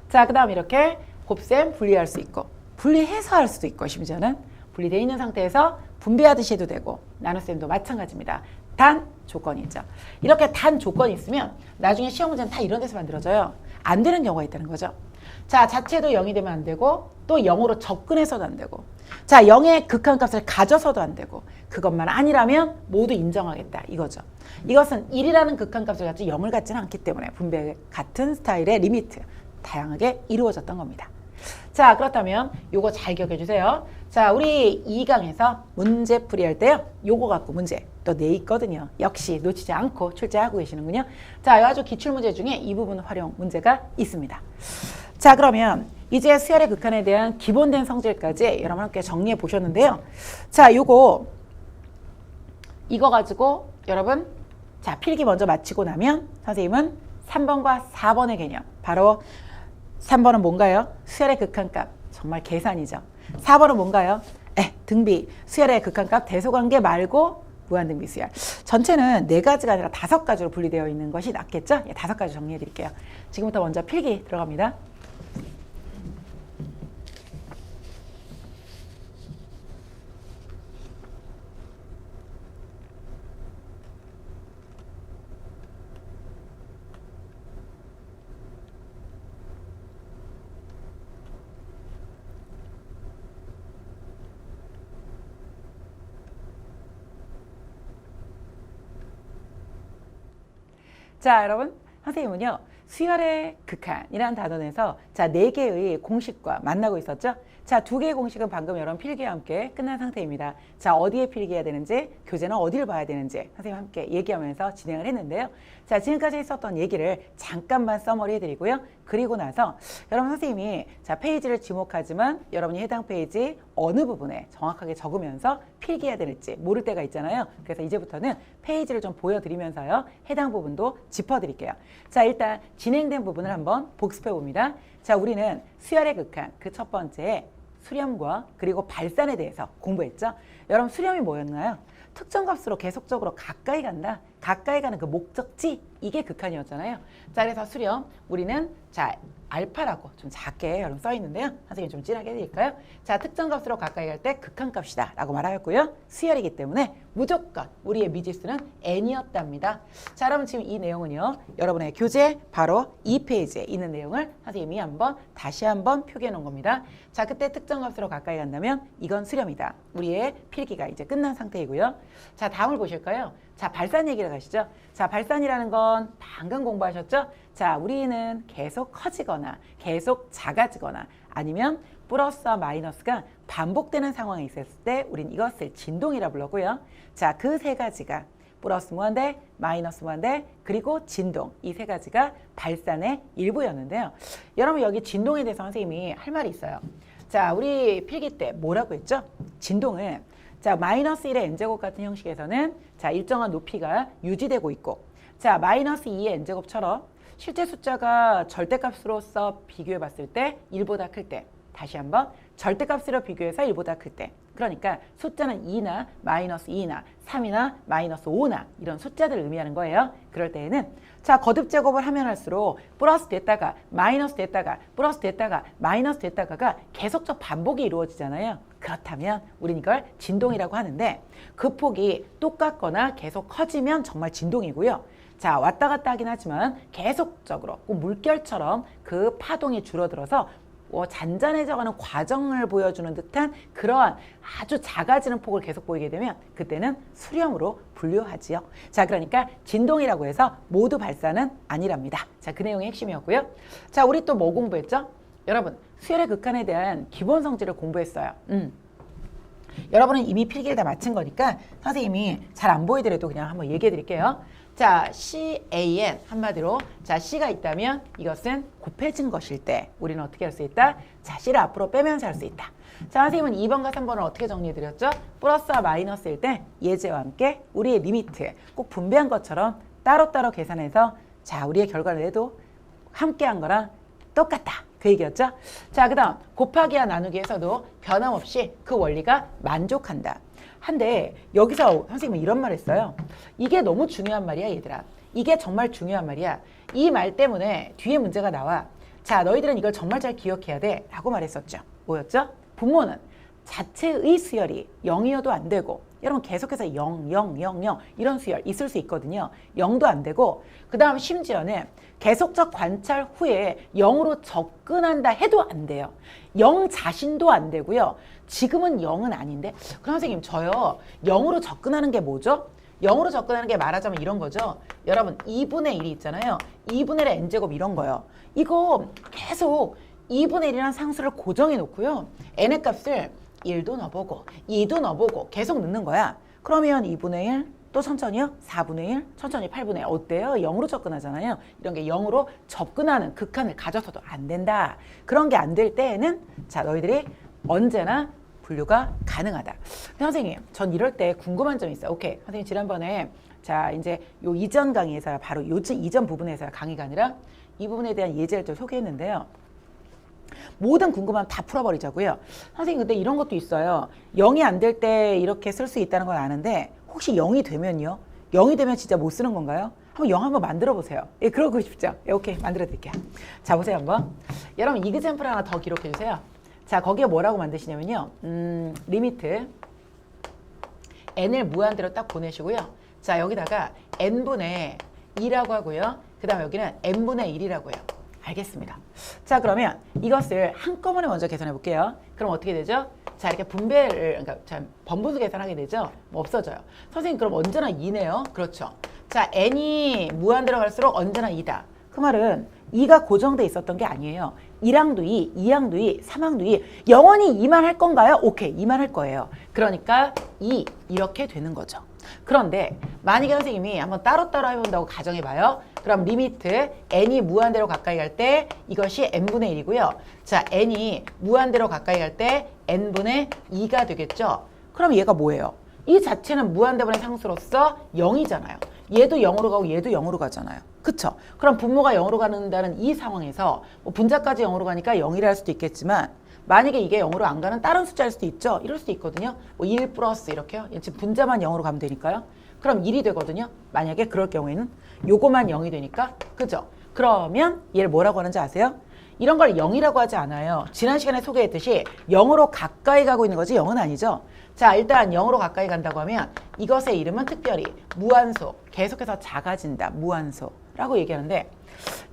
자, 그 다음 이렇게 곱셈 분리할 수 있고 분리해서 할 수도 있고 심지어는 분리되어 있는 상태에서 분배하듯이 해도 되고 나눗셈도 마찬가지입니다. 단 조건이 있죠. 이렇게 단 조건이 있으면 나중에 시험 문제는 다 이런 데서 만들어져요. 안 되는 경우가 있다는 거죠. 자, 자체도 0이 되면 안 되고 또 0으로 접근해서도 안 되고 자, 0의 극한값을 가져서도 안 되고 그것만 아니라면 모두 인정하겠다 이거죠. 이것은 1이라는 극한값을 갖지 0을 갖지는 않기 때문에 분배 같은 스타일의 리미트 다양하게 이루어졌던 겁니다. 자, 그렇다면 요거 잘 기억해 주세요. 자, 우리 2강에서 문제풀이 할 때요. 요거 갖고 문제 또 내 있거든요. 역시 놓치지 않고 출제하고 계시는군요. 자, 아주 기출문제 중에 이 부분 활용 문제가 있습니다. 자, 그러면 이제 수열의 극한에 대한 기본된 성질까지 여러분 함께 정리해 보셨는데요. 자, 이거 가지고 여러분 자, 필기 먼저 마치고 나면 선생님은 3번과 4번의 개념 바로 3번은 뭔가요? 수열의 극한값 정말 계산이죠. 4번은 뭔가요? 등비 수열의 극한값 대소관계 말고 무한등비 수열. 전체는 4가지가 아니라 5가지로 분리되어 있는 것이 낫겠죠? 5가지 정리해 드릴게요. 지금부터 먼저 필기 들어갑니다. 자, 여러분 선생님은요. 수열의 극한이라는 단원에서 자, 4개의 공식과 만나고 있었죠. 자, 2개의 공식은 방금 여러분 필기와 함께 끝난 상태입니다. 자, 어디에 필기해야 되는지, 교재는 어디를 봐야 되는지 선생님과 함께 얘기하면서 진행을 했는데요. 자, 지금까지 있었던 얘기를 잠깐만 서머리 해드리고요. 그리고 나서 여러분 선생님이 자, 페이지를 지목하지만 여러분이 해당 페이지 어느 부분에 정확하게 적으면서 필기해야 되는지 모를 때가 있잖아요. 그래서 이제부터는 페이지를 좀 보여드리면서요. 해당 부분도 짚어드릴게요. 자, 일단 진행된 부분을 한번 복습해 봅니다. 자, 우리는 수열의 극한 그 첫 번째 수렴과 그리고 발산에 대해서 공부했죠. 여러분 수렴이 뭐였나요? 특정 값으로 계속적으로 가까이 간다. 가까이 가는 그 목적지 이게 극한이었잖아요. 자, 그래서 수렴 우리는 자 알파라고 좀 작게 여러분 써 있는데요. 선생님 좀 진하게 해드릴까요? 자, 특정 값으로 가까이 갈 때 극한값이다 라고 말하였고요. 수열이기 때문에 무조건 우리의 미지수는 n이었답니다. 자, 여러분 지금 이 내용은요. 여러분의 교재 바로 2페이지에 있는 내용을 선생님이 다시 한번 표기해 놓은 겁니다. 자, 그때 특정 값으로 가까이 간다면 이건 수렴이다. 우리의 필기가 이제 끝난 상태이고요. 자, 다음을 보실까요? 자, 발산 얘기를 가시죠. 자, 발산이라는 건 여러분 방금 공부하셨죠? 자, 우리는 계속 커지거나 계속 작아지거나 아니면 플러스와 마이너스가 반복되는 상황이 있었을 때 우린 이것을 진동이라 불렀고요. 자, 그 세 가지가 플러스 무한대, 마이너스 무한대, 그리고 진동. 이 세 가지가 발산의 일부였는데요. 여러분 여기 진동에 대해서 선생님이 할 말이 있어요. 자, 우리 필기 때 뭐라고 했죠? 진동은 자, 마이너스 1의 n제곱 같은 형식에서는 자, 일정한 높이가 유지되고 있고 자, 마이너스 2의 n제곱처럼 실제 숫자가 절대값으로서 비교해 봤을 때 1보다 클 때 다시 한번 절대값으로 비교해서 1보다 클 때 그러니까 숫자는 2나 마이너스 2나 3이나 마이너스 5나 이런 숫자들을 의미하는 거예요. 그럴 때에는 자, 거듭 제곱을 하면 할수록 플러스 됐다가 마이너스 됐다가 플러스 됐다가 마이너스 됐다가가 계속적 반복이 이루어지잖아요. 그렇다면 우리는 이걸 진동이라고 하는데 그 폭이 똑같거나 계속 커지면 정말 진동이고요. 자, 왔다 갔다 하긴 하지만 계속적으로 물결처럼 그 파동이 줄어들어서 잔잔해져가는 과정을 보여주는 듯한 그러한 아주 작아지는 폭을 계속 보이게 되면 그때는 수렴으로 분류하지요. 자, 그러니까 진동이라고 해서 모두 발산은 아니랍니다. 자, 그 내용이 핵심이었고요. 자, 우리 또 뭐 공부했죠? 여러분, 수열의 극한에 대한 기본 성질을 공부했어요. 여러분은 이미 필기를 다 마친 거니까 선생님이 잘 안 보이더라도 그냥 한번 얘기해 드릴게요. 자, CAN 한마디로 자, C가 있다면 이것은 곱해진 것일 때 우리는 어떻게 할 수 있다? 자, C를 앞으로 빼면서 할 수 있다. 자, 선생님은 2번과 3번을 어떻게 정리해 드렸죠? 플러스와 마이너스일 때 예제와 함께 우리의 리미트 꼭 분배한 것처럼 따로따로 계산해서 자, 우리의 결과를 내도 함께한 거랑 똑같다. 그 얘기였죠? 자, 그 다음 곱하기와 나누기에서도 변함없이 그 원리가 만족한다. 한데 여기서 선생님은 이런 말 했어요. 이게 너무 중요한 말이야, 얘들아. 이게 정말 중요한 말이야. 이 말 때문에 뒤에 문제가 나와. 자, 너희들은 이걸 정말 잘 기억해야 돼 라고 말했었죠. 뭐였죠? 분모는 자체의 수열이 0이어도 안 되고 여러분 계속해서 0, 0, 0, 0 이런 수열 있을 수 있거든요. 0도 안 되고 그 다음 심지어는 계속적 관찰 후에 0으로 접근한다 해도 안 돼요. 0 자신도 안 되고요. 지금은 0은 아닌데 그럼 선생님 저요 0으로 접근하는 게 뭐죠? 0으로 접근하는 게 말하자면 이런 거죠. 여러분 2분의 1이 있잖아요. 2분의 1의 n제곱 이런 거요. 이거 계속 2분의 1이라는 상수를 고정해 놓고요. n의 값을 1도 넣어보고 2도 넣어보고 계속 넣는 거야. 그러면 2분의 1 또 천천히요. 4분의 1 천천히 8분의 1 어때요? 0으로 접근하잖아요. 이런 게 0으로 접근하는 극한을 가져서도 안 된다. 그런 게 안 될 때에는 자 너희들이 언제나 분류가 가능하다. 근데 선생님 전 이럴 때 궁금한 점이 있어요. 오케이 선생님 지난번에 자 이제 요 이전 강의에서 바로 요 이전 부분에서 강의가 아니라 이 부분에 대한 예제를 좀 소개했는데요. 모든 궁금함 다 풀어버리자고요. 선생님 근데 이런 것도 있어요. 0이 안 될 때 이렇게 쓸 수 있다는 건 아는데 혹시 0이 되면요? 0이 되면 진짜 못 쓰는 건가요? 한번 0 한번 만들어 보세요. 예, 그러고 싶죠? 예, 오케이 만들어 드릴게요. 자 보세요 한번. 여러분 이그젬플 하나 더 기록해 주세요. 자 거기에 뭐라고 만드시냐면요. 리미트 n을 무한대로 딱 보내시고요. 자 여기다가 n분의 2라고 하고요. 그 다음 여기는 n분의 1이라고 해요. 알겠습니다. 자 그러면 이것을 한꺼번에 먼저 계산해 볼게요. 그럼 어떻게 되죠? 자 이렇게 분배를 그러니까 자, 번분수 계산하게 되죠? 뭐 없어져요. 선생님 그럼 언제나 2네요. 그렇죠. 자 n이 무한대로 갈수록 언제나 2다. 그 말은 2가 고정돼 있었던 게 아니에요. 1항도 2, 2항도 2, 3항도 2. 영원히 2만 할 건가요? 오케이 2만 할 거예요. 그러니까 2 이렇게 되는 거죠. 그런데 만약에 선생님이 한번 따로따로 해본다고 가정해봐요. 그럼 리미트 n이 무한대로 가까이 갈 때 이것이 n분의 1이고요. 자 n이 무한대로 가까이 갈 때 n분의 2가 되겠죠. 그럼 얘가 뭐예요? 이 자체는 무한대분의 상수로서 0이잖아요. 얘도 0으로 가고 얘도 0으로 가잖아요. 그쵸? 그럼 분모가 0으로 가는다는 이 상황에서 뭐 분자까지 0으로 가니까 0이라 할 수도 있겠지만 만약에 이게 0으로 안 가는 다른 숫자일 수도 있죠. 이럴 수도 있거든요. 뭐 1 플러스 이렇게요. 지금 분자만 0으로 가면 되니까요. 그럼 1이 되거든요. 만약에 그럴 경우에는 요거만 0이 되니까 그죠? 그러면 얘를 뭐라고 하는지 아세요? 이런 걸 0이라고 하지 않아요. 지난 시간에 소개했듯이 0으로 가까이 가고 있는 거지 0은 아니죠. 자 일단 0으로 가까이 간다고 하면 이것의 이름은 특별히 무한소, 계속해서 작아진다. 무한소라고 얘기하는데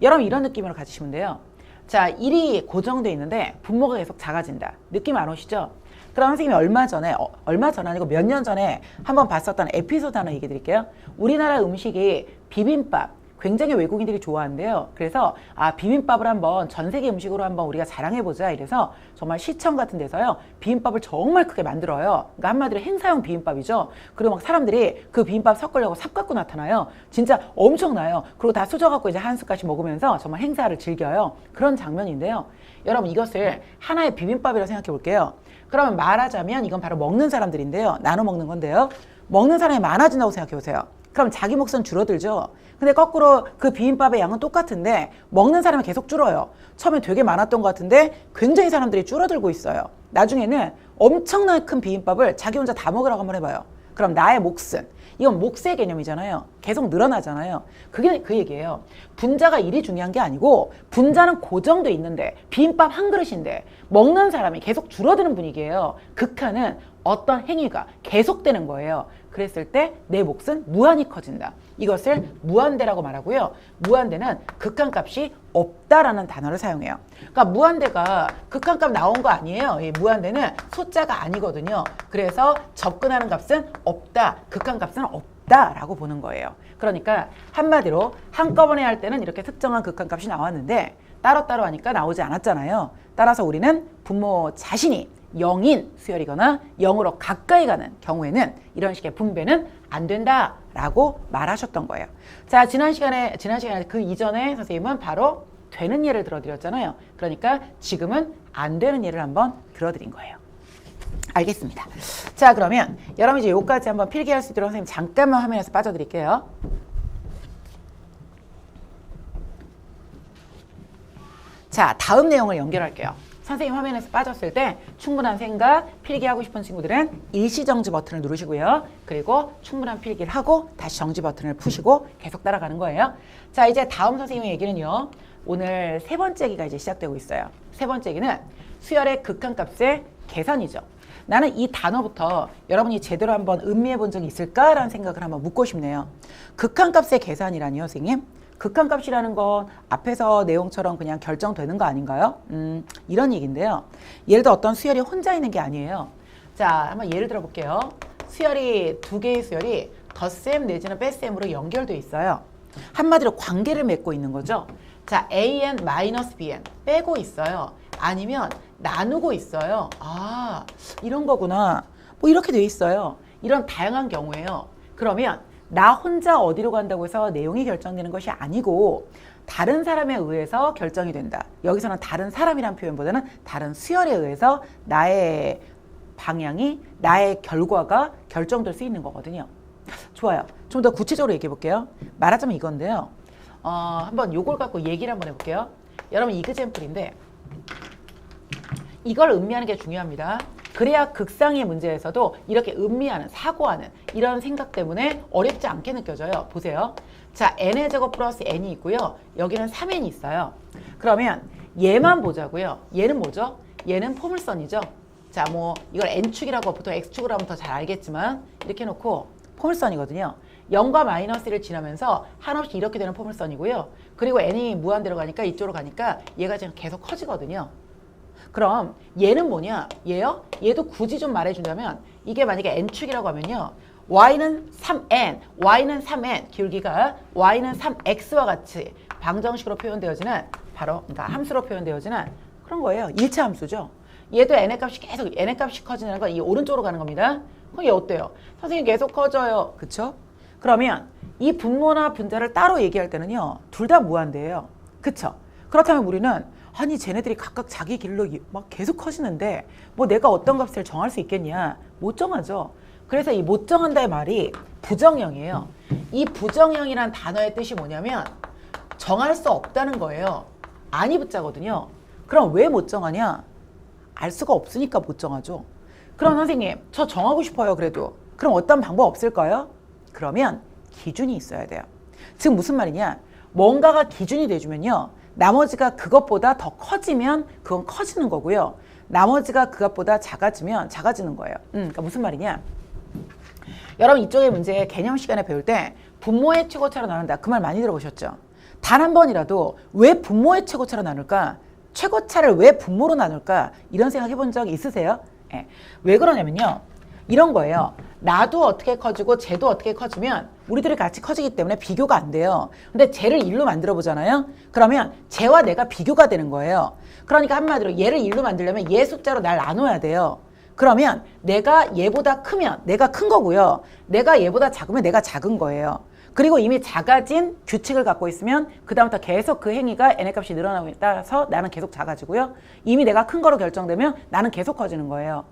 여러분 이런 느낌으로 가지시면 돼요. 자 1이 고정되어 있는데 분모가 계속 작아진다. 느낌 안 오시죠? 그럼 선생님이 얼마 전 아니고 몇 년 전에 한번 봤었던 에피소드 하나 얘기해 드릴게요. 우리나라 음식이 비빔밥 굉장히 외국인들이 좋아한대요. 그래서 비빔밥을 한번 전 세계 음식으로 한번 우리가 자랑해보자 이래서 정말 시청 같은 데서요 비빔밥을 정말 크게 만들어요. 그러니까 한마디로 행사용 비빔밥이죠. 그리고 막 사람들이 그 비빔밥 섞으려고 삽 갖고 나타나요. 진짜 엄청나요. 그리고 다 쑤셔갖고 이제 한 숟갈씩 먹으면서 정말 행사를 즐겨요. 그런 장면인데요. 여러분 이것을 하나의 비빔밥이라고 생각해 볼게요. 그러면 말하자면 이건 바로 먹는 사람들인데요. 나눠 먹는 건데요. 먹는 사람이 많아진다고 생각해 보세요. 그럼 자기 몫은 줄어들죠. 근데 거꾸로 그 비빔밥의 양은 똑같은데 먹는 사람이 계속 줄어요. 처음에 되게 많았던 것 같은데 굉장히 사람들이 줄어들고 있어요. 나중에는 엄청나게 큰 비빔밥을 자기 혼자 다 먹으라고 한번 해봐요. 그럼 나의 몫은, 이건 몫의 개념이잖아요. 계속 늘어나잖아요. 그게 그 얘기예요. 분자가 일이 중요한 게 아니고 분자는 고정돼 있는데 비빔밥 한 그릇인데 먹는 사람이 계속 줄어드는 분위기예요. 극한은 어떤 행위가 계속되는 거예요. 그랬을 때 내 몫은 무한히 커진다. 이것을 무한대라고 말하고요. 무한대는 극한값이 없다라는 단어를 사용해요. 그러니까 무한대가 극한값 나온 거 아니에요. 이 무한대는 숫자가 아니거든요. 그래서 접근하는 값은 없다. 극한값은 없다라고 보는 거예요. 그러니까 한마디로 한꺼번에 할 때는 이렇게 특정한 극한값이 나왔는데 따로따로 하니까 나오지 않았잖아요. 따라서 우리는 부모 자신이 0인 수열이거나 0으로 가까이 가는 경우에는 이런 식의 분배는 안 된다라고 말하셨던 거예요. 자, 지난 시간에 그 이전에 선생님은 바로 되는 예를 들어드렸잖아요. 그러니까 지금은 안 되는 예를 한번 들어드린 거예요. 알겠습니다. 자, 그러면 여러분 이제 요까지 한번 필기할 수 있도록 선생님 잠깐만 화면에서 빠져드릴게요. 자, 다음 내용을 연결할게요. 선생님 화면에서 빠졌을 때 충분한 생각, 필기하고 싶은 친구들은 일시정지 버튼을 누르시고요. 그리고 충분한 필기를 하고 다시 정지 버튼을 푸시고 계속 따라가는 거예요. 자, 이제 다음 선생님의 얘기는요. 오늘 세 번째 기가 이제 시작되고 있어요. 세 번째 기는 수열의 극한값의 계산이죠. 나는 이 단어부터 여러분이 제대로 한번 음미해 본 적이 있을까라는 생각을 한번 묻고 싶네요. 극한값의 계산이라니요, 선생님? 극한값이라는 건 앞에서 내용처럼 그냥 결정되는 거 아닌가요? 이런 얘기인데요. 예를 들어 어떤 수열이 혼자 있는 게 아니에요. 자, 한번 예를 들어 볼게요. 수열이 두 개의 수열이 덧셈 내지는 뺄셈으로 연결돼 있어요. 한마디로 관계를 맺고 있는 거죠. 자, an 마이너스 bn 빼고 있어요. 아니면 나누고 있어요. 아, 이런 거구나. 뭐 이렇게 돼 있어요. 이런 다양한 경우에요. 그러면 나 혼자 어디로 간다고 해서 내용이 결정되는 것이 아니고 다른 사람에 의해서 결정이 된다. 여기서는 다른 사람이란 표현보다는 다른 수열에 의해서 나의 방향이, 나의 결과가 결정될 수 있는 거거든요. 좋아요. 좀 더 구체적으로 얘기해 볼게요. 말하자면 이건데요. 한번 요걸 갖고 얘기를 한번 해볼게요. 여러분 이그젠플인데 이걸 음미하는 게 중요합니다. 그래야 극상의 문제에서도 이렇게 음미하는, 사고하는 이런 생각 때문에 어렵지 않게 느껴져요. 보세요. 자, n의 제곱 플러스 n이 있고요. 여기는 3n이 있어요. 그러면 얘만 보자고요. 얘는 뭐죠? 얘는 포물선이죠. 자, 뭐 이걸 n축이라고 보통 x축으로 하면 더 잘 알겠지만 이렇게 해놓고 포물선이거든요. 0과 마이너스를 지나면서 한없이 이렇게 되는 포물선이고요. 그리고 n이 무한대로 가니까 이쪽으로 가니까 얘가 지금 계속 커지거든요. 그럼 얘는 뭐냐? 얘요? 얘도 굳이 좀 말해준다면 이게 만약에 n축이라고 하면요. y는 3n, y는 3n, 기울기가 y는 3x와 같이 방정식으로 표현되어지는 바로 그러니까 함수로 표현되어지는 그런 거예요. 1차 함수죠. 얘도 n의 값이 계속 n의 값이 커지는 건 이 오른쪽으로 가는 겁니다. 그럼 얘 어때요? 선생님 계속 커져요. 그쵸? 그러면 이 분모나 분자를 따로 얘기할 때는요. 둘 다 무한대예요. 그쵸? 그렇다면 우리는 아니 쟤네들이 각각 자기 길로 막 계속 커지는데 뭐 내가 어떤 값을 정할 수 있겠냐? 못 정하죠. 그래서 이 못 정한다의 말이 부정형이에요. 이 부정형이란 단어의 뜻이 뭐냐면 정할 수 없다는 거예요. 아니 붙자거든요. 그럼 왜 못 정하냐? 알 수가 없으니까 못 정하죠. 그럼 선생님 저 정하고 싶어요. 그래도 그럼 어떤 방법 없을까요? 그러면 기준이 있어야 돼요. 즉 무슨 말이냐? 뭔가가 기준이 돼주면요. 나머지가 그것보다 더 커지면 그건 커지는 거고요. 나머지가 그것보다 작아지면 작아지는 거예요. 그러니까 무슨 말이냐? 여러분 이쪽의 문제 개념 시간에 배울 때 분모의 최고차로 나눈다. 그 말 많이 들어보셨죠? 단 한 번이라도 왜 분모의 최고차로 나눌까? 최고차를 왜 분모로 나눌까? 이런 생각 해본 적 있으세요? 네. 왜 그러냐면요. 이런 거예요. 나도 어떻게 커지고 쟤도 어떻게 커지면 우리들이 같이 커지기 때문에 비교가 안 돼요. 근데 쟤를 1로 만들어 보잖아요. 그러면 쟤와 내가 비교가 되는 거예요. 그러니까 한마디로 얘를 1로 만들려면 얘 숫자로 날 나눠야 돼요. 그러면 내가 얘보다 크면 내가 큰 거고요. 내가 얘보다 작으면 내가 작은 거예요. 그리고 이미 작아진 규칙을 갖고 있으면 그 다음부터 계속 그 행위가 n의 값이 늘어나고 따라서 나는 계속 작아지고요. 이미 내가 큰 거로 결정되면 나는 계속 커지는 거예요.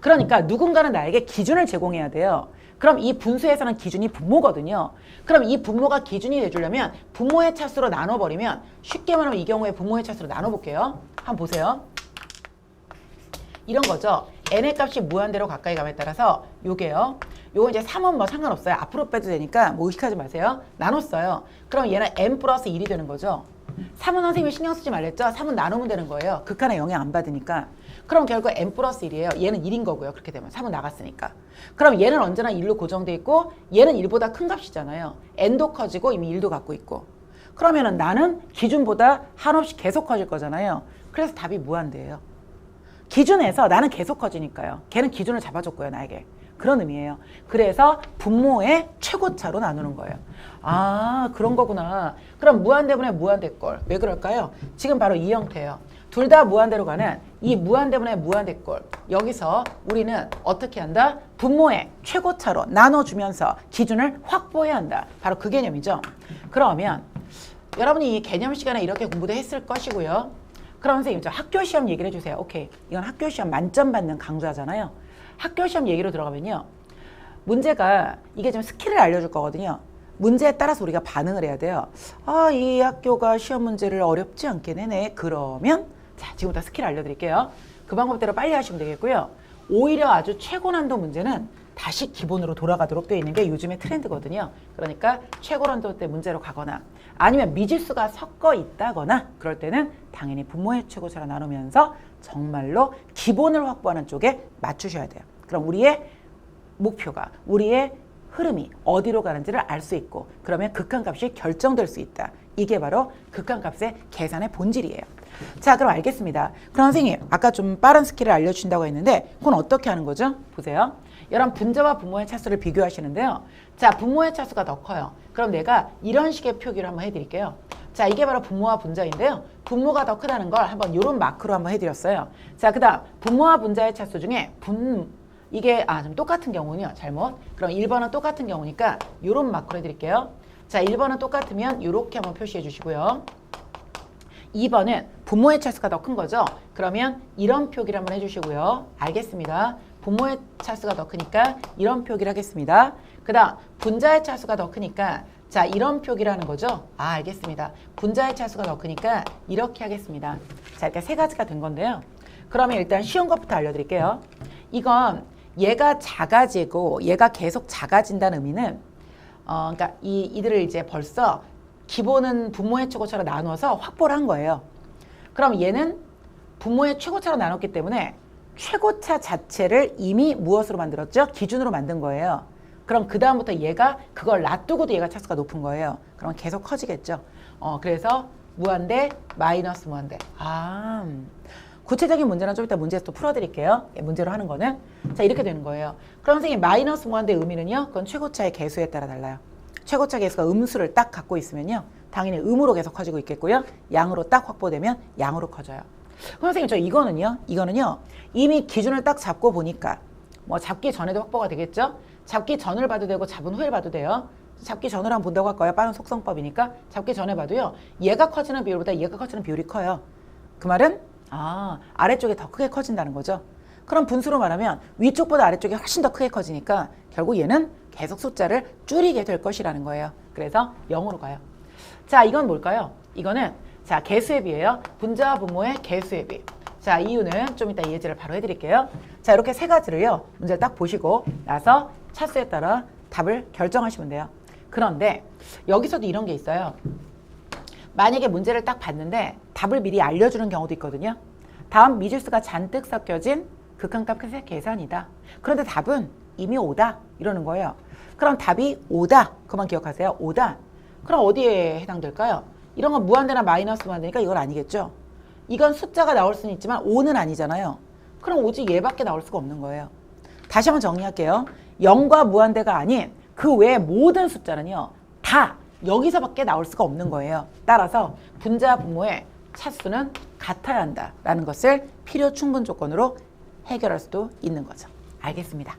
그러니까 누군가는 나에게 기준을 제공해야 돼요. 그럼 이 분수에서는 기준이 분모거든요. 그럼 이 분모가 기준이 돼주려면 분모의 차수로 나눠버리면 쉽게 말하면 이 경우에 분모의 차수로 나눠볼게요. 한번 보세요. 이런 거죠. n의 값이 무한대로 가까이 감에 따라서 요게요. 요거 이제 3은 뭐 상관없어요. 앞으로 빼도 되니까 뭐 의식하지 마세요. 나눴어요. 그럼 얘는 n 플러스 1이 되는 거죠. 3은 선생님이 신경 쓰지 말랬죠. 3은 나누면 되는 거예요. 극한의 영향 안 받으니까. 그럼 결국 n 플러스 1이에요. 얘는 1인 거고요. 그렇게 되면 3은 나갔으니까. 그럼 얘는 언제나 1로 고정돼 있고 얘는 1보다 큰 값이잖아요. n도 커지고 이미 1도 갖고 있고. 그러면은 나는 기준보다 한없이 계속 커질 거잖아요. 그래서 답이 무한대예요. 기준에서 나는 계속 커지니까요. 걔는 기준을 잡아줬고요, 나에게. 그런 의미예요. 그래서 분모의 최고차로 나누는 거예요. 아, 그런 거구나. 그럼 무한대분의 무한대꼴. 왜 그럴까요? 지금 바로 이 형태예요. 둘 다 무한대로 가는 이 무한대분의 무한대꼴. 여기서 우리는 어떻게 한다? 분모의 최고차로 나눠주면서 기준을 확보해야 한다. 바로 그 개념이죠. 그러면 여러분이 이 개념 시간에 이렇게 공부도 했을 것이고요. 그럼 선생님, 저 학교 시험 얘기를 해주세요. 오케이. 이건 학교 시험 만점 받는 강좌잖아요. 학교 시험 얘기로 들어가면요. 문제가 이게 좀 스킬을 알려줄 거거든요. 문제에 따라서 우리가 반응을 해야 돼요. 아, 이 학교가 시험 문제를 어렵지 않게 내네. 그러면 자, 지금부터 스킬 알려드릴게요. 그 방법대로 빨리 하시면 되겠고요. 오히려 아주 최고 난도 문제는 다시 기본으로 돌아가도록 되어 있는 게 요즘의 트렌드거든요. 그러니까 최고 난도 때 문제로 가거나 아니면 미지수가 섞어 있다거나 그럴 때는 당연히 분모의 최고차로 나누면서 정말로 기본을 확보하는 쪽에 맞추셔야 돼요. 그럼 우리의 목표가, 우리의 흐름이 어디로 가는지를 알 수 있고 그러면 극한값이 결정될 수 있다. 이게 바로 극한값의 계산의 본질이에요. 자, 그럼 알겠습니다. 그럼 선생님, 아까 좀 빠른 스킬을 알려주신다고 했는데 그건 어떻게 하는 거죠? 보세요. 여러분 분자와 분모의 차수를 비교하시는데요. 자, 분모의 차수가 더 커요. 그럼 내가 이런 식의 표기를 한번 해드릴게요. 자, 이게 바로 분모와 분자인데요. 분모가 더 크다는 걸 한번 이런 마크로 한번 해드렸어요. 자, 그 다음 분모와 분자의 차수 중에 이게 좀 똑같은 경우는요. 잘못. 그럼 1번은 똑같은 경우니까 이런 마크로 해드릴게요. 자, 1번은 똑같으면 이렇게 한번 표시해 주시고요. 2번은 분모의 차수가 더 큰 거죠. 그러면 이런 표기를 한번 해주시고요. 알겠습니다. 분모의 차수가 더 크니까 이런 표기를 하겠습니다. 그 다음 분자의 차수가 더 크니까 자, 이런 표기를 하는 거죠. 알겠습니다. 분자의 차수가 더 크니까 이렇게 하겠습니다. 자, 이렇게 세 가지가 된 건데요. 그러면 일단 쉬운 것부터 알려드릴게요. 이건 얘가 작아지고 얘가 계속 작아진다는 의미는 그러니까 이들을 이제 벌써 기본은 분모의 최고차로 나누어서 확보를 한 거예요. 그럼 얘는 분모의 최고차로 나눴기 때문에 최고차 자체를 이미 무엇으로 만들었죠? 기준으로 만든 거예요. 그럼 그 다음부터 얘가 그걸 놔두고도 얘가 차수가 높은 거예요. 그럼 계속 커지겠죠. 그래서 무한대 마이너스 무한대. 구체적인 문제는 좀 이따 문제에서 또 풀어드릴게요. 문제로 하는 거는. 자, 이렇게 되는 거예요. 그럼 선생님 마이너스 무한대 의미는요. 그건 최고차의 개수에 따라 달라요. 최고차 개수가 음수를 딱 갖고 있으면요. 당연히 음으로 계속 커지고 있겠고요. 양으로 딱 확보되면 양으로 커져요. 그럼 선생님 저 이거는요. 이미 기준을 딱 잡고 보니까 뭐 잡기 전에도 확보가 되겠죠. 잡기 전을 봐도 되고 잡은 후에 봐도 돼요. 잡기 전을 한번 본다고 할까요? 빠른 속성법이니까 잡기 전에 봐도요. 얘가 커지는 비율보다 얘가 커지는 비율이 커요. 그 말은 아래쪽이 더 크게 커진다는 거죠. 그럼 분수로 말하면 위쪽보다 아래쪽이 훨씬 더 크게 커지니까 결국 얘는 계속 숫자를 줄이게 될 것이라는 거예요. 그래서 0으로 가요. 자, 이건 뭘까요? 이거는 자, 개수의 비예요. 분자와 분모의 개수의 비. 자, 이유는 좀 이따 예제를 바로 해드릴게요. 자, 이렇게 세 가지를요. 문제를 딱 보시고 나서 차수에 따라 답을 결정하시면 돼요. 그런데 여기서도 이런 게 있어요. 만약에 문제를 딱 봤는데 답을 미리 알려주는 경우도 있거든요. 다음 미지수가 잔뜩 섞여진 극한값의 계산이다. 그런데 답은 이미 5다 이러는 거예요. 그럼 답이 5다. 그만 기억하세요. 5다. 그럼 어디에 해당될까요? 이런 건 무한대나 마이너스 무한대니까 이건 아니겠죠. 이건 숫자가 나올 수는 있지만 5는 아니잖아요. 그럼 오직 얘밖에 나올 수가 없는 거예요. 다시 한번 정리할게요. 0과 무한대가 아닌 그 외의 모든 숫자는요. 다 여기서밖에 나올 수가 없는 거예요. 따라서 분자와 분모의 차수는 같아야 한다라는 것을 필요 충분 조건으로 해결할 수도 있는 거죠. 알겠습니다.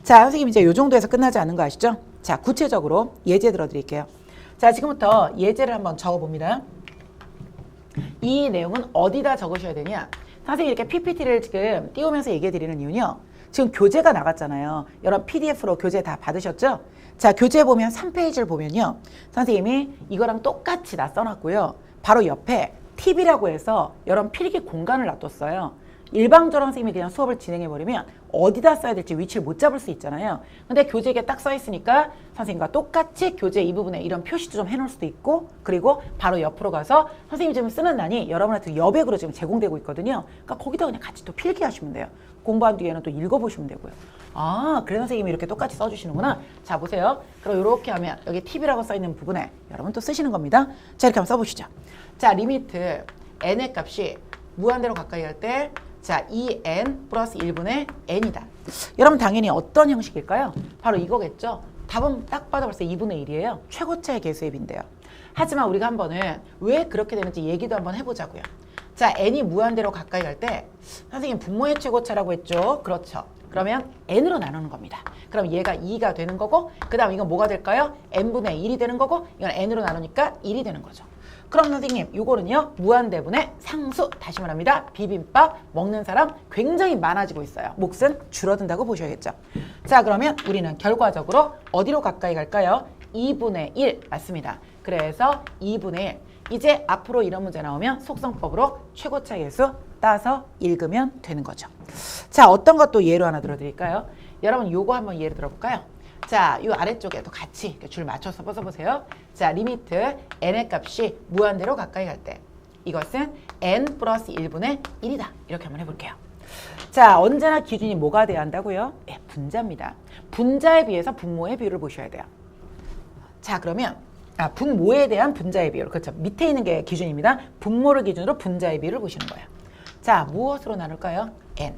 자, 선생님 이제 이 정도에서 끝나지 않은 거 아시죠? 자, 구체적으로 예제 들어드릴게요. 자, 지금부터 예제를 한번 적어봅니다. 이 내용은 어디다 적으셔야 되냐? 선생님이 이렇게 PPT를 지금 띄우면서 얘기해 드리는 이유는요. 지금 교재가 나갔잖아요. 여러분 PDF로 교재 다 받으셨죠? 자, 교재 보면 3페이지를 보면요. 선생님이 이거랑 똑같이 다 써놨고요. 바로 옆에 팁이라고 해서 여러분 필기 공간을 놔뒀어요. 일방적으로 선생님이 그냥 수업을 진행해버리면 어디다 써야 될지 위치를 못 잡을 수 있잖아요. 근데 교재에 딱 써있으니까 선생님과 똑같이 교재 이 부분에 이런 표시도 좀 해놓을 수도 있고, 그리고 바로 옆으로 가서 선생님이 지금 쓰는 난이 여러분한테 여백으로 지금 제공되고 있거든요. 그러니까 거기다 그냥 같이 또 필기하시면 돼요. 공부한 뒤에는 또 읽어보시면 되고요. 아, 그래서 선생님이 이렇게 똑같이 써주시는구나. 자, 보세요. 그럼 이렇게 하면 여기 팁이라고 써있는 부분에 여러분 또 쓰시는 겁니다. 자, 이렇게 한번 써보시죠. 자, 리미트 n의 값이 무한대로 가까이 할 때 자, 2n 플러스 1분의 n이다. 여러분 당연히 어떤 형식일까요? 바로 이거겠죠. 답은 딱 봐도 벌써 2분의 1이에요. 최고차의 개수의 비인데요. 하지만 우리가 한번은 왜 그렇게 되는지 얘기도 한번 해보자고요. 자, n이 무한대로 가까이 갈 때 선생님 분모의 최고차라고 했죠. 그렇죠. 그러면 n으로 나누는 겁니다. 그럼 얘가 2가 되는 거고, 그 다음 이건 뭐가 될까요? n분의 1이 되는 거고, 이건 n으로 나누니까 1이 되는 거죠. 그럼 선생님 이거는요 무한대분의 상수. 다시 말합니다. 비빔밥 먹는 사람 굉장히 많아지고 있어요. 몫은 줄어든다고 보셔야겠죠. 자, 그러면 우리는 결과적으로 어디로 가까이 갈까요? 2분의 1 맞습니다. 그래서 2분의 1. 이제 앞으로 이런 문제 나오면 속성법으로 최고차 계수 따서 읽으면 되는 거죠. 자, 어떤 것도 예로 하나 들어드릴까요? 여러분 요거 한번 예를 들어볼까요? 자, 이 아래쪽에도 같이 이렇게 줄 맞춰서 써보세요. 자, 리미트 n의 값이 무한대로 가까이 갈 때 이것은 n 플러스 1분의 1이다. 이렇게 한번 해볼게요. 자, 언제나 기준이 뭐가 돼야 한다고요? 예, 분자입니다. 분자에 비해서 분모의 비율을 보셔야 돼요. 자, 그러면 분모에 대한 분자의 비율. 그렇죠. 밑에 있는 게 기준입니다. 분모를 기준으로 분자의 비율을 보시는 거예요. 자, 무엇으로 나눌까요? n.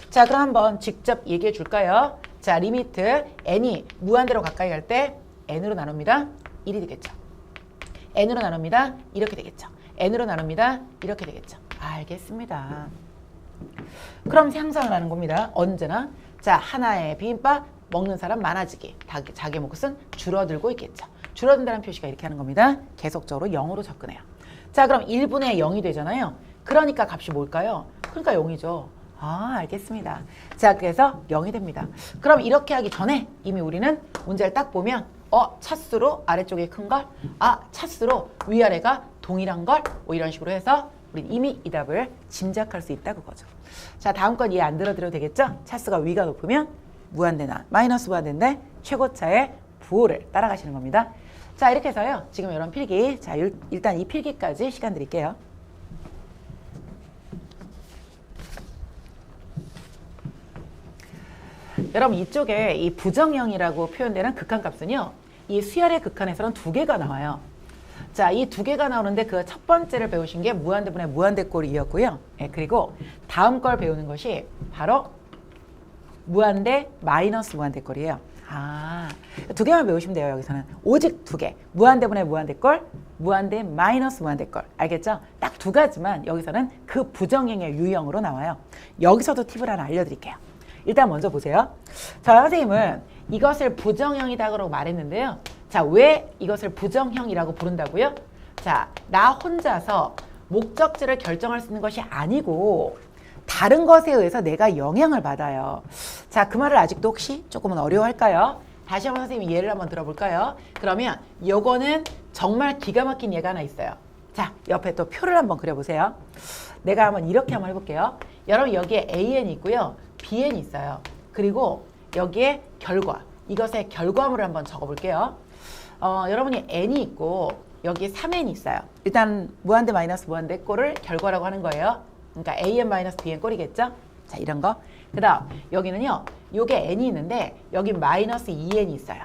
자, 그럼 한번 직접 얘기해 줄까요? 자, 리미트 n이 무한대로 가까이 갈 때 n으로 나눕니다. 1이 되겠죠. n으로 나눕니다. 이렇게 되겠죠. n으로 나눕니다. 이렇게 되겠죠. 알겠습니다. 그럼 상상을 하는 겁니다. 언제나. 자, 하나의 비빔밥 먹는 사람 많아지기. 자기 몫은 줄어들고 있겠죠. 줄어든다는 표시가 이렇게 하는 겁니다. 계속적으로 0으로 접근해요. 자, 그럼 1분의 0이 되잖아요. 그러니까 값이 뭘까요? 그러니까 0이죠. 아, 알겠습니다. 자, 그래서 0이 됩니다. 그럼 이렇게 하기 전에 이미 우리는 문제를 딱 보면 차수로 아래쪽이 큰 걸, 차수로 위아래가 동일한 걸, 뭐 이런 식으로 해서 우린 이미 이 답을 짐작할 수 있다 그거죠. 자, 다음 건 이해 안 들어드려도 되겠죠? 차수가 위가 높으면 무한대나 마이너스 무한대인데 최고차의 부호를 따라가시는 겁니다. 자, 이렇게 해서요. 지금 이런 필기, 자, 일단 이 필기까지 시간 드릴게요. 여러분 이쪽에 이 부정형이라고 표현되는 극한값은요. 이 수열의 극한에서는 두 개가 나와요. 자, 이 두 개가 나오는데 그 첫 번째를 배우신 게 무한대분의 무한대꼴이었고요. 예, 그리고 다음 걸 배우는 것이 바로 무한대 마이너스 무한대꼴이에요. 두 개만 배우시면 돼요. 여기서는 오직 두 개. 무한대분의 무한대꼴, 무한대 마이너스 무한대꼴. 알겠죠? 딱 두 가지만 여기서는 그 부정형의 유형으로 나와요. 여기서도 팁을 하나 알려드릴게요. 일단 먼저 보세요. 자, 선생님은 이것을 부정형이라고 말했는데요. 자, 왜 이것을 부정형이라고 부른다고요? 자, 나 혼자서 목적지를 결정할 수 있는 것이 아니고 다른 것에 의해서 내가 영향을 받아요. 자, 그 말을 아직도 혹시 조금은 어려워할까요? 다시 한번 선생님이 예를 한번 들어볼까요? 그러면 요거는 정말 기가 막힌 예가 하나 있어요. 자, 옆에 또 표를 한번 그려보세요. 내가 한번 이렇게 한번 해볼게요. 여러분 여기에 AN이 있고요. BN이 있어요. 그리고 여기에 결과, 이것의 결과물을 한번 적어볼게요. 여러분이 N이 있고 여기에 3N이 있어요. 일단 무한대 마이너스 무한대 꼴을 결과라고 하는 거예요. 그러니까 AN 마이너스 BN 꼴이겠죠? 자, 이런 거. 그 다음 여기는요. 요게 N이 있는데 여기 마이너스 2N이 있어요.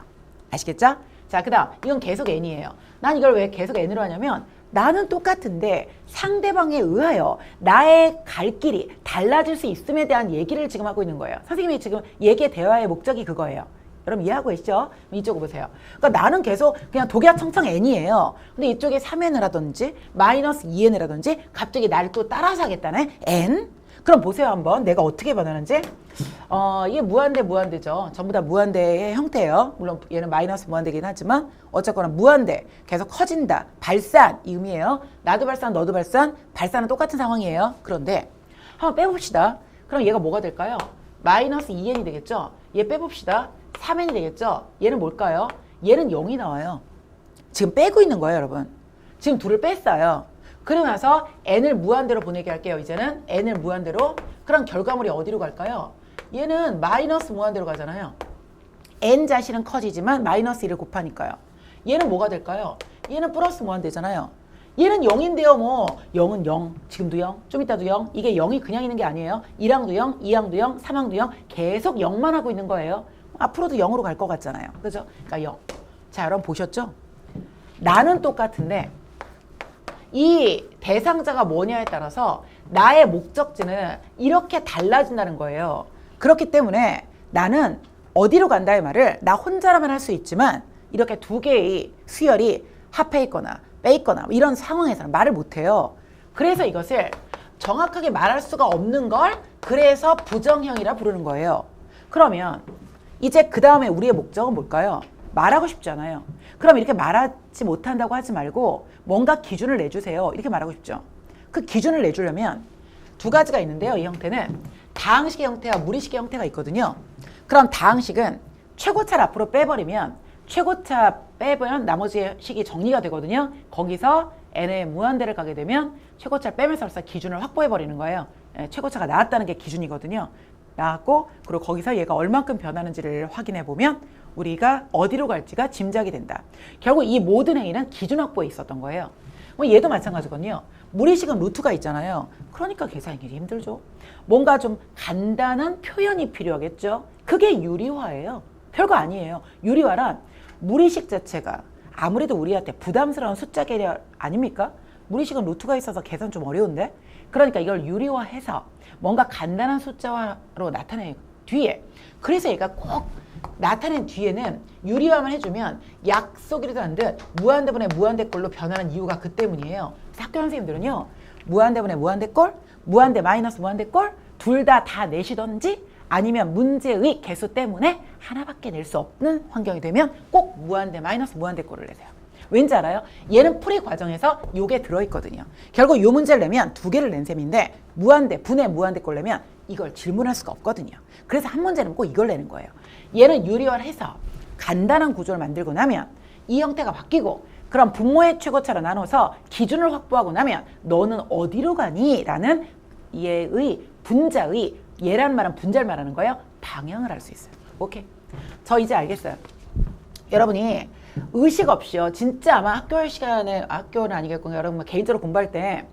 아시겠죠? 자, 그 다음 이건 계속 n이에요. 난 이걸 왜 계속 n으로 하냐면 나는 똑같은데 상대방에 의하여 나의 갈 길이 달라질 수 있음에 대한 얘기를 지금 하고 있는 거예요. 선생님이 지금 얘기의 대화의 목적이 그거예요. 여러분 이해하고 계시죠? 이쪽을 보세요. 그러니까 나는 계속 그냥 독야청청 n이에요. 근데 이쪽에 3n을 하든지 마이너스 2n을 하든지 갑자기 나를 또 따라서 하겠다네? n? 그럼 보세요 한번 내가 어떻게 변하는지. 이게 무한대죠. 전부 다 무한대의 형태예요. 물론 얘는 마이너스 무한대긴 하지만 어쨌거나 무한대, 계속 커진다, 발산 이 의미예요. 나도 발산, 너도 발산, 발산은 똑같은 상황이에요. 그런데 한번 빼봅시다. 그럼 얘가 뭐가 될까요? 마이너스 2n이 되겠죠? 얘 빼봅시다. 3n이 되겠죠? 얘는 뭘까요? 얘는 0이 나와요. 지금 빼고 있는 거예요, 여러분. 지금 둘을 뺐어요. 그러고 나서 n을 무한대로 보내게 할게요. 이제는 n을 무한대로. 그럼 결과물이 어디로 갈까요? 얘는 마이너스 무한대로 가잖아요. n 자신은 커지지만 마이너스 1을 곱하니까요. 얘는 뭐가 될까요? 얘는 플러스 무한대잖아요. 얘는 0인데요. 뭐 0은 0, 지금도 0, 좀 이따도 0. 이게 0이 그냥 있는 게 아니에요. 1항도 0, 2항도 0, 3항도 0. 계속 0만 하고 있는 거예요. 앞으로도 0으로 갈 것 같잖아요. 그죠? 그러니까 0. 자, 여러분 보셨죠? 나는 똑같은데 이 대상자가 뭐냐에 따라서 나의 목적지는 이렇게 달라진다는 거예요. 그렇기 때문에 나는 어디로 간다의 말을 나 혼자라면 할 수 있지만 이렇게 두 개의 수열이 합해 있거나 빼 있거나 이런 상황에서는 말을 못해요. 그래서 이것을 정확하게 말할 수가 없는 걸 그래서 부정형이라 부르는 거예요. 그러면 이제 그 다음에 우리의 목적은 뭘까요? 말하고 싶잖아요. 그럼 이렇게 말하지 못한다고 하지 말고 뭔가 기준을 내주세요. 이렇게 말하고 싶죠. 그 기준을 내주려면 두 가지가 있는데요. 이 형태는 다항식의 형태와 무리식의 형태가 있거든요. 그럼 다항식은 최고차를 앞으로 빼버리면 최고차 빼면 나머지 식이 정리가 되거든요. 거기서 n의 무한대를 가게 되면 최고차를 빼면서 기준을 확보해버리는 거예요. 최고차가 나왔다는 게 기준이거든요. 나왔고 그리고 거기서 얘가 얼만큼 변하는지를 확인해 보면 우리가 어디로 갈지가 짐작이 된다. 결국 이 모든 행위는 기준 확보에 있었던 거예요. 뭐 얘도 마찬가지거든요. 무리식은 루트가 있잖아요. 그러니까 계산이 힘들죠. 뭔가 좀 간단한 표현이 필요하겠죠. 그게 유리화예요. 별거 아니에요. 유리화란 무리식 자체가 아무래도 우리한테 부담스러운 숫자 계열 아닙니까? 무리식은 루트가 있어서 계산 좀 어려운데? 그러니까 이걸 유리화해서 뭔가 간단한 숫자로 나타낸 뒤에 그래서 얘가 꼭 나타낸 뒤에는 유리화만 해주면 약속이라도 한 듯 무한대분의 무한대꼴로 변하는 이유가 그 때문이에요. 학교 선생님들은요. 무한대분의 무한대꼴, 무한대 마이너스 무한대꼴 둘 다 내시던지 아니면 문제의 개수 때문에 하나밖에 낼 수 없는 환경이 되면 꼭 무한대 마이너스 무한대꼴을 내세요. 왠지 알아요? 얘는 풀이 과정에서 요게 들어있거든요. 결국 요 문제를 내면 두 개를 낸 셈인데 무한대, 분의 무한대꼴 내면 이걸 질문할 수가 없거든요. 그래서 한 문제는 꼭 이걸 내는 거예요. 얘는 유리화를 해서 간단한 구조를 만들고 나면 이 형태가 바뀌고 그럼 분모의 최고차로 나눠서 기준을 확보하고 나면 너는 어디로 가니? 라는 얘의 분자의 얘란 말은 분자를 말하는 거예요. 방향을 알 수 있어요. 오케이. 저 이제 알겠어요. 여러분이 의식 없이요. 진짜 아마 학교 시간에 학교는 아니겠고 여러분 개인적으로 공부할 때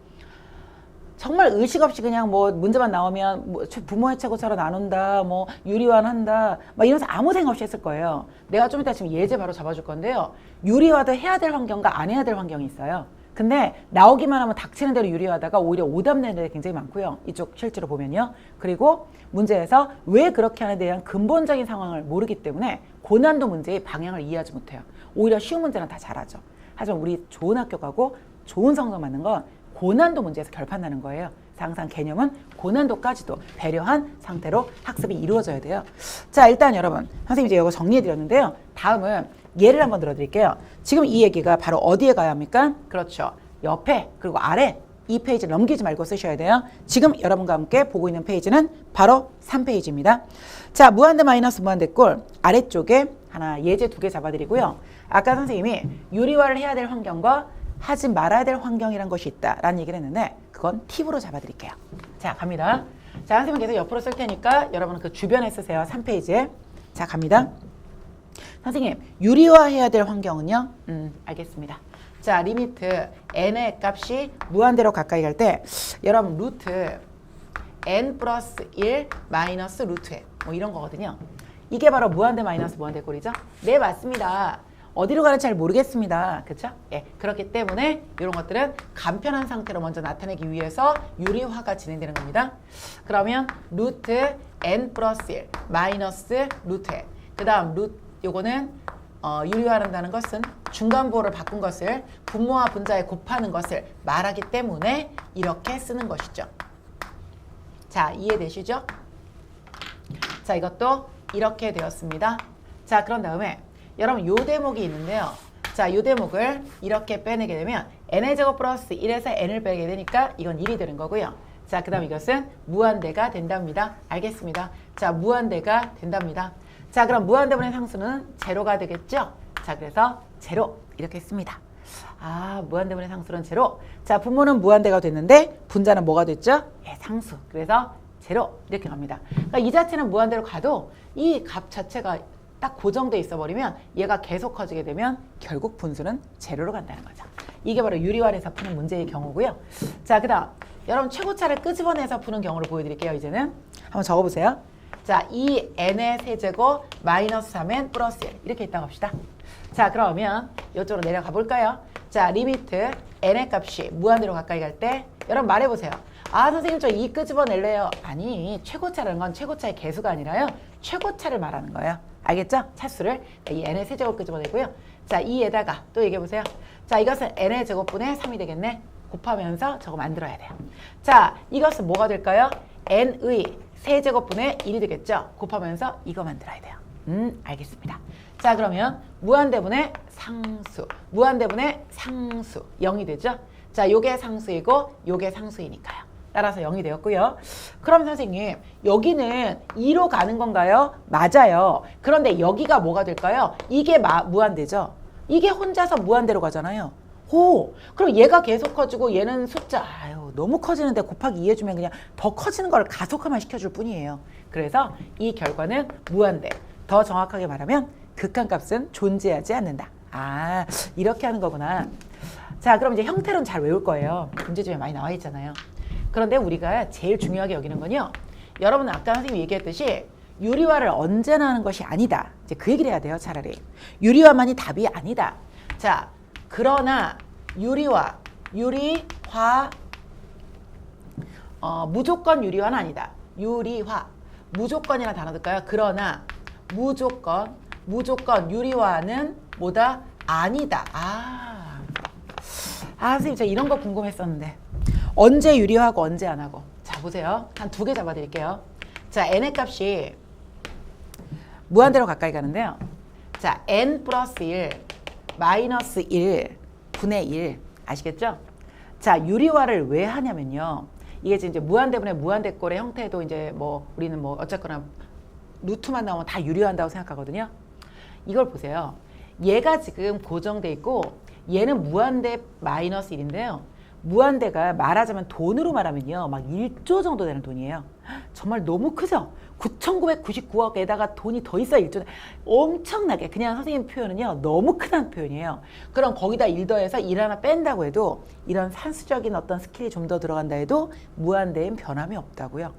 정말 의식 없이 그냥 뭐 문제만 나오면 뭐 부모의 최고차로 나눈다, 뭐 유리화한다, 막 이러면서 아무 생각 없이 했을 거예요. 내가 좀 이따 지금 예제 바로 잡아줄 건데요. 유리화도 해야 될 환경과 안 해야 될 환경이 있어요. 근데 나오기만 하면 닥치는 대로 유리화하다가 오히려 오답내는 데 굉장히 많고요. 이쪽 실제로 보면요. 그리고 문제에서 왜 그렇게 하는데 대한 근본적인 상황을 모르기 때문에 고난도 문제의 방향을 이해하지 못해요. 오히려 쉬운 문제는 다 잘하죠. 하지만 우리 좋은 학교 가고 좋은 성적 맞는 건 고난도 문제에서 결판나는 거예요. 항상 개념은 고난도까지도 배려한 상태로 학습이 이루어져야 돼요. 자, 일단 여러분 선생님이 이제 이거 정리해드렸는데요. 다음은 예를 한번 들어드릴게요. 지금 이 얘기가 바로 어디에 가야 합니까? 그렇죠. 옆에 그리고 아래 이 페이지 넘기지 말고 쓰셔야 돼요. 지금 여러분과 함께 보고 있는 페이지는 바로 3페이지입니다. 자, 무한대 마이너스 무한대꼴 아래쪽에 하나 예제 2개 잡아드리고요. 아까 선생님이 유리화를 해야 될 환경과 하지 말아야 될 환경이란 것이 있다라는 얘기를 했는데 그건 팁으로 잡아드릴게요. 자, 갑니다. 자, 선생님은 계속 옆으로 쓸 테니까 여러분은 그 주변에 쓰세요. 3페이지에. 자, 갑니다. 선생님, 유리화해야 될 환경은요? 알겠습니다. 자, 리미트 n의 값이 무한대로 가까이 갈 때 여러분 루트 n 플러스 1 마이너스 루트 n 뭐 이런 거거든요. 이게 바로 무한대 마이너스 무한대 꼴이죠? 네, 맞습니다. 어디로 가는지 잘 모르겠습니다. 그렇죠? 예, 그렇기 때문에 이런 것들은 간편한 상태로 먼저 나타내기 위해서 유리화가 진행되는 겁니다. 그러면 루트 n 플러스 1 마이너스 루트 n. 그 다음 요거는 유리화한다는 것은 중간부호를 바꾼 것을 분모와 분자에 곱하는 것을 말하기 때문에 이렇게 쓰는 것이죠. 자, 이해되시죠? 자, 이것도 이렇게 되었습니다. 자, 그런 다음에 여러분 요 대목이 있는데요. 자, 요 대목을 이렇게 빼내게 되면 n의 제곱 플러스 1에서 n을 빼게 되니까 이건 1이 되는 거고요. 자, 그 다음 이것은 무한대가 된답니다. 알겠습니다. 자, 무한대가 된답니다. 자, 그럼 무한대분의 상수는 제로가 되겠죠? 자, 그래서 제로 이렇게 씁니다. 아, 무한대분의 상수는 제로. 자, 분모는 무한대가 됐는데 분자는 뭐가 됐죠? 예, 상수. 그래서 제로 이렇게 갑니다. 그러니까 이 자체는 무한대로 가도 이 값 자체가 딱 고정돼 있어 버리면 얘가 계속 커지게 되면 결국 분수는 제로로 간다는 거죠. 이게 바로 유리화에서 푸는 문제의 경우고요. 자, 그 다음 여러분 최고차를 끄집어내서 푸는 경우를 보여드릴게요. 이제는 한번 적어보세요. 자, 2n의 세제곱 마이너스 3n 플러스 1 이렇게 있다고 합시다. 자, 그러면 이쪽으로 내려가 볼까요? 자, 리미트 n의 값이 무한대로 가까이 갈 때 여러분 말해보세요. 아, 선생님 저 2 끄집어낼래요. 아니, 최고차라는 건 최고차의 개수가 아니라요. 최고차를 말하는 거예요. 알겠죠? 차수를 이 n의 세제곱 끄집어내고요. 자, 2에다가 또 얘기해보세요. 자, 이것은 n의 제곱분의 3이 되겠네. 곱하면서 저거 만들어야 돼요. 자, 이것은 뭐가 될까요? n의 세제곱분의 1이 되겠죠? 곱하면서 이거 만들어야 돼요. 알겠습니다. 자, 그러면 무한대분의 상수, 무한대분의 상수 0이 되죠? 자, 요게 상수이고 요게 상수이니까요. 따라서 0이 되었고요. 그럼 선생님 여기는 2로 가는 건가요? 맞아요. 그런데 여기가 뭐가 될까요? 이게 무한대죠. 이게 혼자서 무한대로 가잖아요. 오, 그럼 얘가 계속 커지고 얘는 숫자 너무 커지는데 곱하기 2 해주면 그냥 더 커지는 걸 가속화만 시켜줄 뿐이에요. 그래서 이 결과는 무한대. 더 정확하게 말하면 극한값은 존재하지 않는다. 아, 이렇게 하는 거구나. 자, 그럼 이제 형태론 잘 외울 거예요. 문제집에 많이 나와 있잖아요. 그런데 우리가 제일 중요하게 여기는 건요. 여러분은 아까 선생님이 얘기했듯이 유리화를 언제나 하는 것이 아니다. 이제 그 얘기를 해야 돼요. 차라리. 유리화만이 답이 아니다. 자, 그러나 유리화 무조건 유리화는 아니다. 유리화 무조건이라는 단어 들까요? 그러나 무조건 유리화는 뭐다? 아니다. 선생님 제가 이런 거 궁금했었는데 언제 유리화하고 언제 안 하고. 자, 보세요. 한 2개 잡아드릴게요. 자, n의 값이 무한대로 가까이 가는데요. 자, n 플러스 1 마이너스 1 분의 1 아시겠죠? 자, 유리화를 왜 하냐면요. 이게 이제 무한대분의 무한대꼴의 형태도 이제 뭐 우리는 뭐 어쨌거나 루트만 나오면 다 유리화한다고 생각하거든요. 이걸 보세요. 얘가 지금 고정돼 있고 얘는 무한대 마이너스 1인데요. 무한대가 말하자면 돈으로 말하면요. 막 1조 정도 되는 돈이에요. 정말 너무 크죠? 9,999억에다가 돈이 더 있어야 1조. 엄청나게. 그냥 선생님 표현은요. 너무 크다는 표현이에요. 그럼 거기다 1 더해서 1 하나 뺀다고 해도 이런 산수적인 어떤 스킬이 좀 더 들어간다 해도 무한대엔 변함이 없다고요.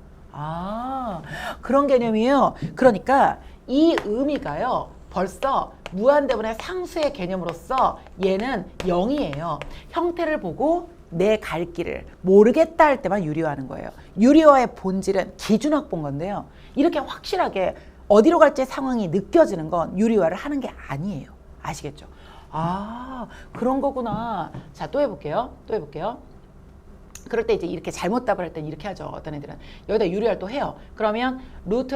그런 개념이에요. 그러니까 이 의미가요. 벌써 무한대분의 상수의 개념으로서 얘는 0이에요. 형태를 보고 내 갈 길을 모르겠다 할 때만 유리화하는 거예요. 유리화의 본질은 기준 확보인 건데요. 이렇게 확실하게 어디로 갈지 상황이 느껴지는 건 유리화를 하는 게 아니에요. 아시겠죠? 그런 거구나. 자, 또 해볼게요. 그럴 때 이제 이렇게 잘못 답을 할 때는 이렇게 하죠. 어떤 애들은 여기다 유리화를 또 해요. 그러면 루트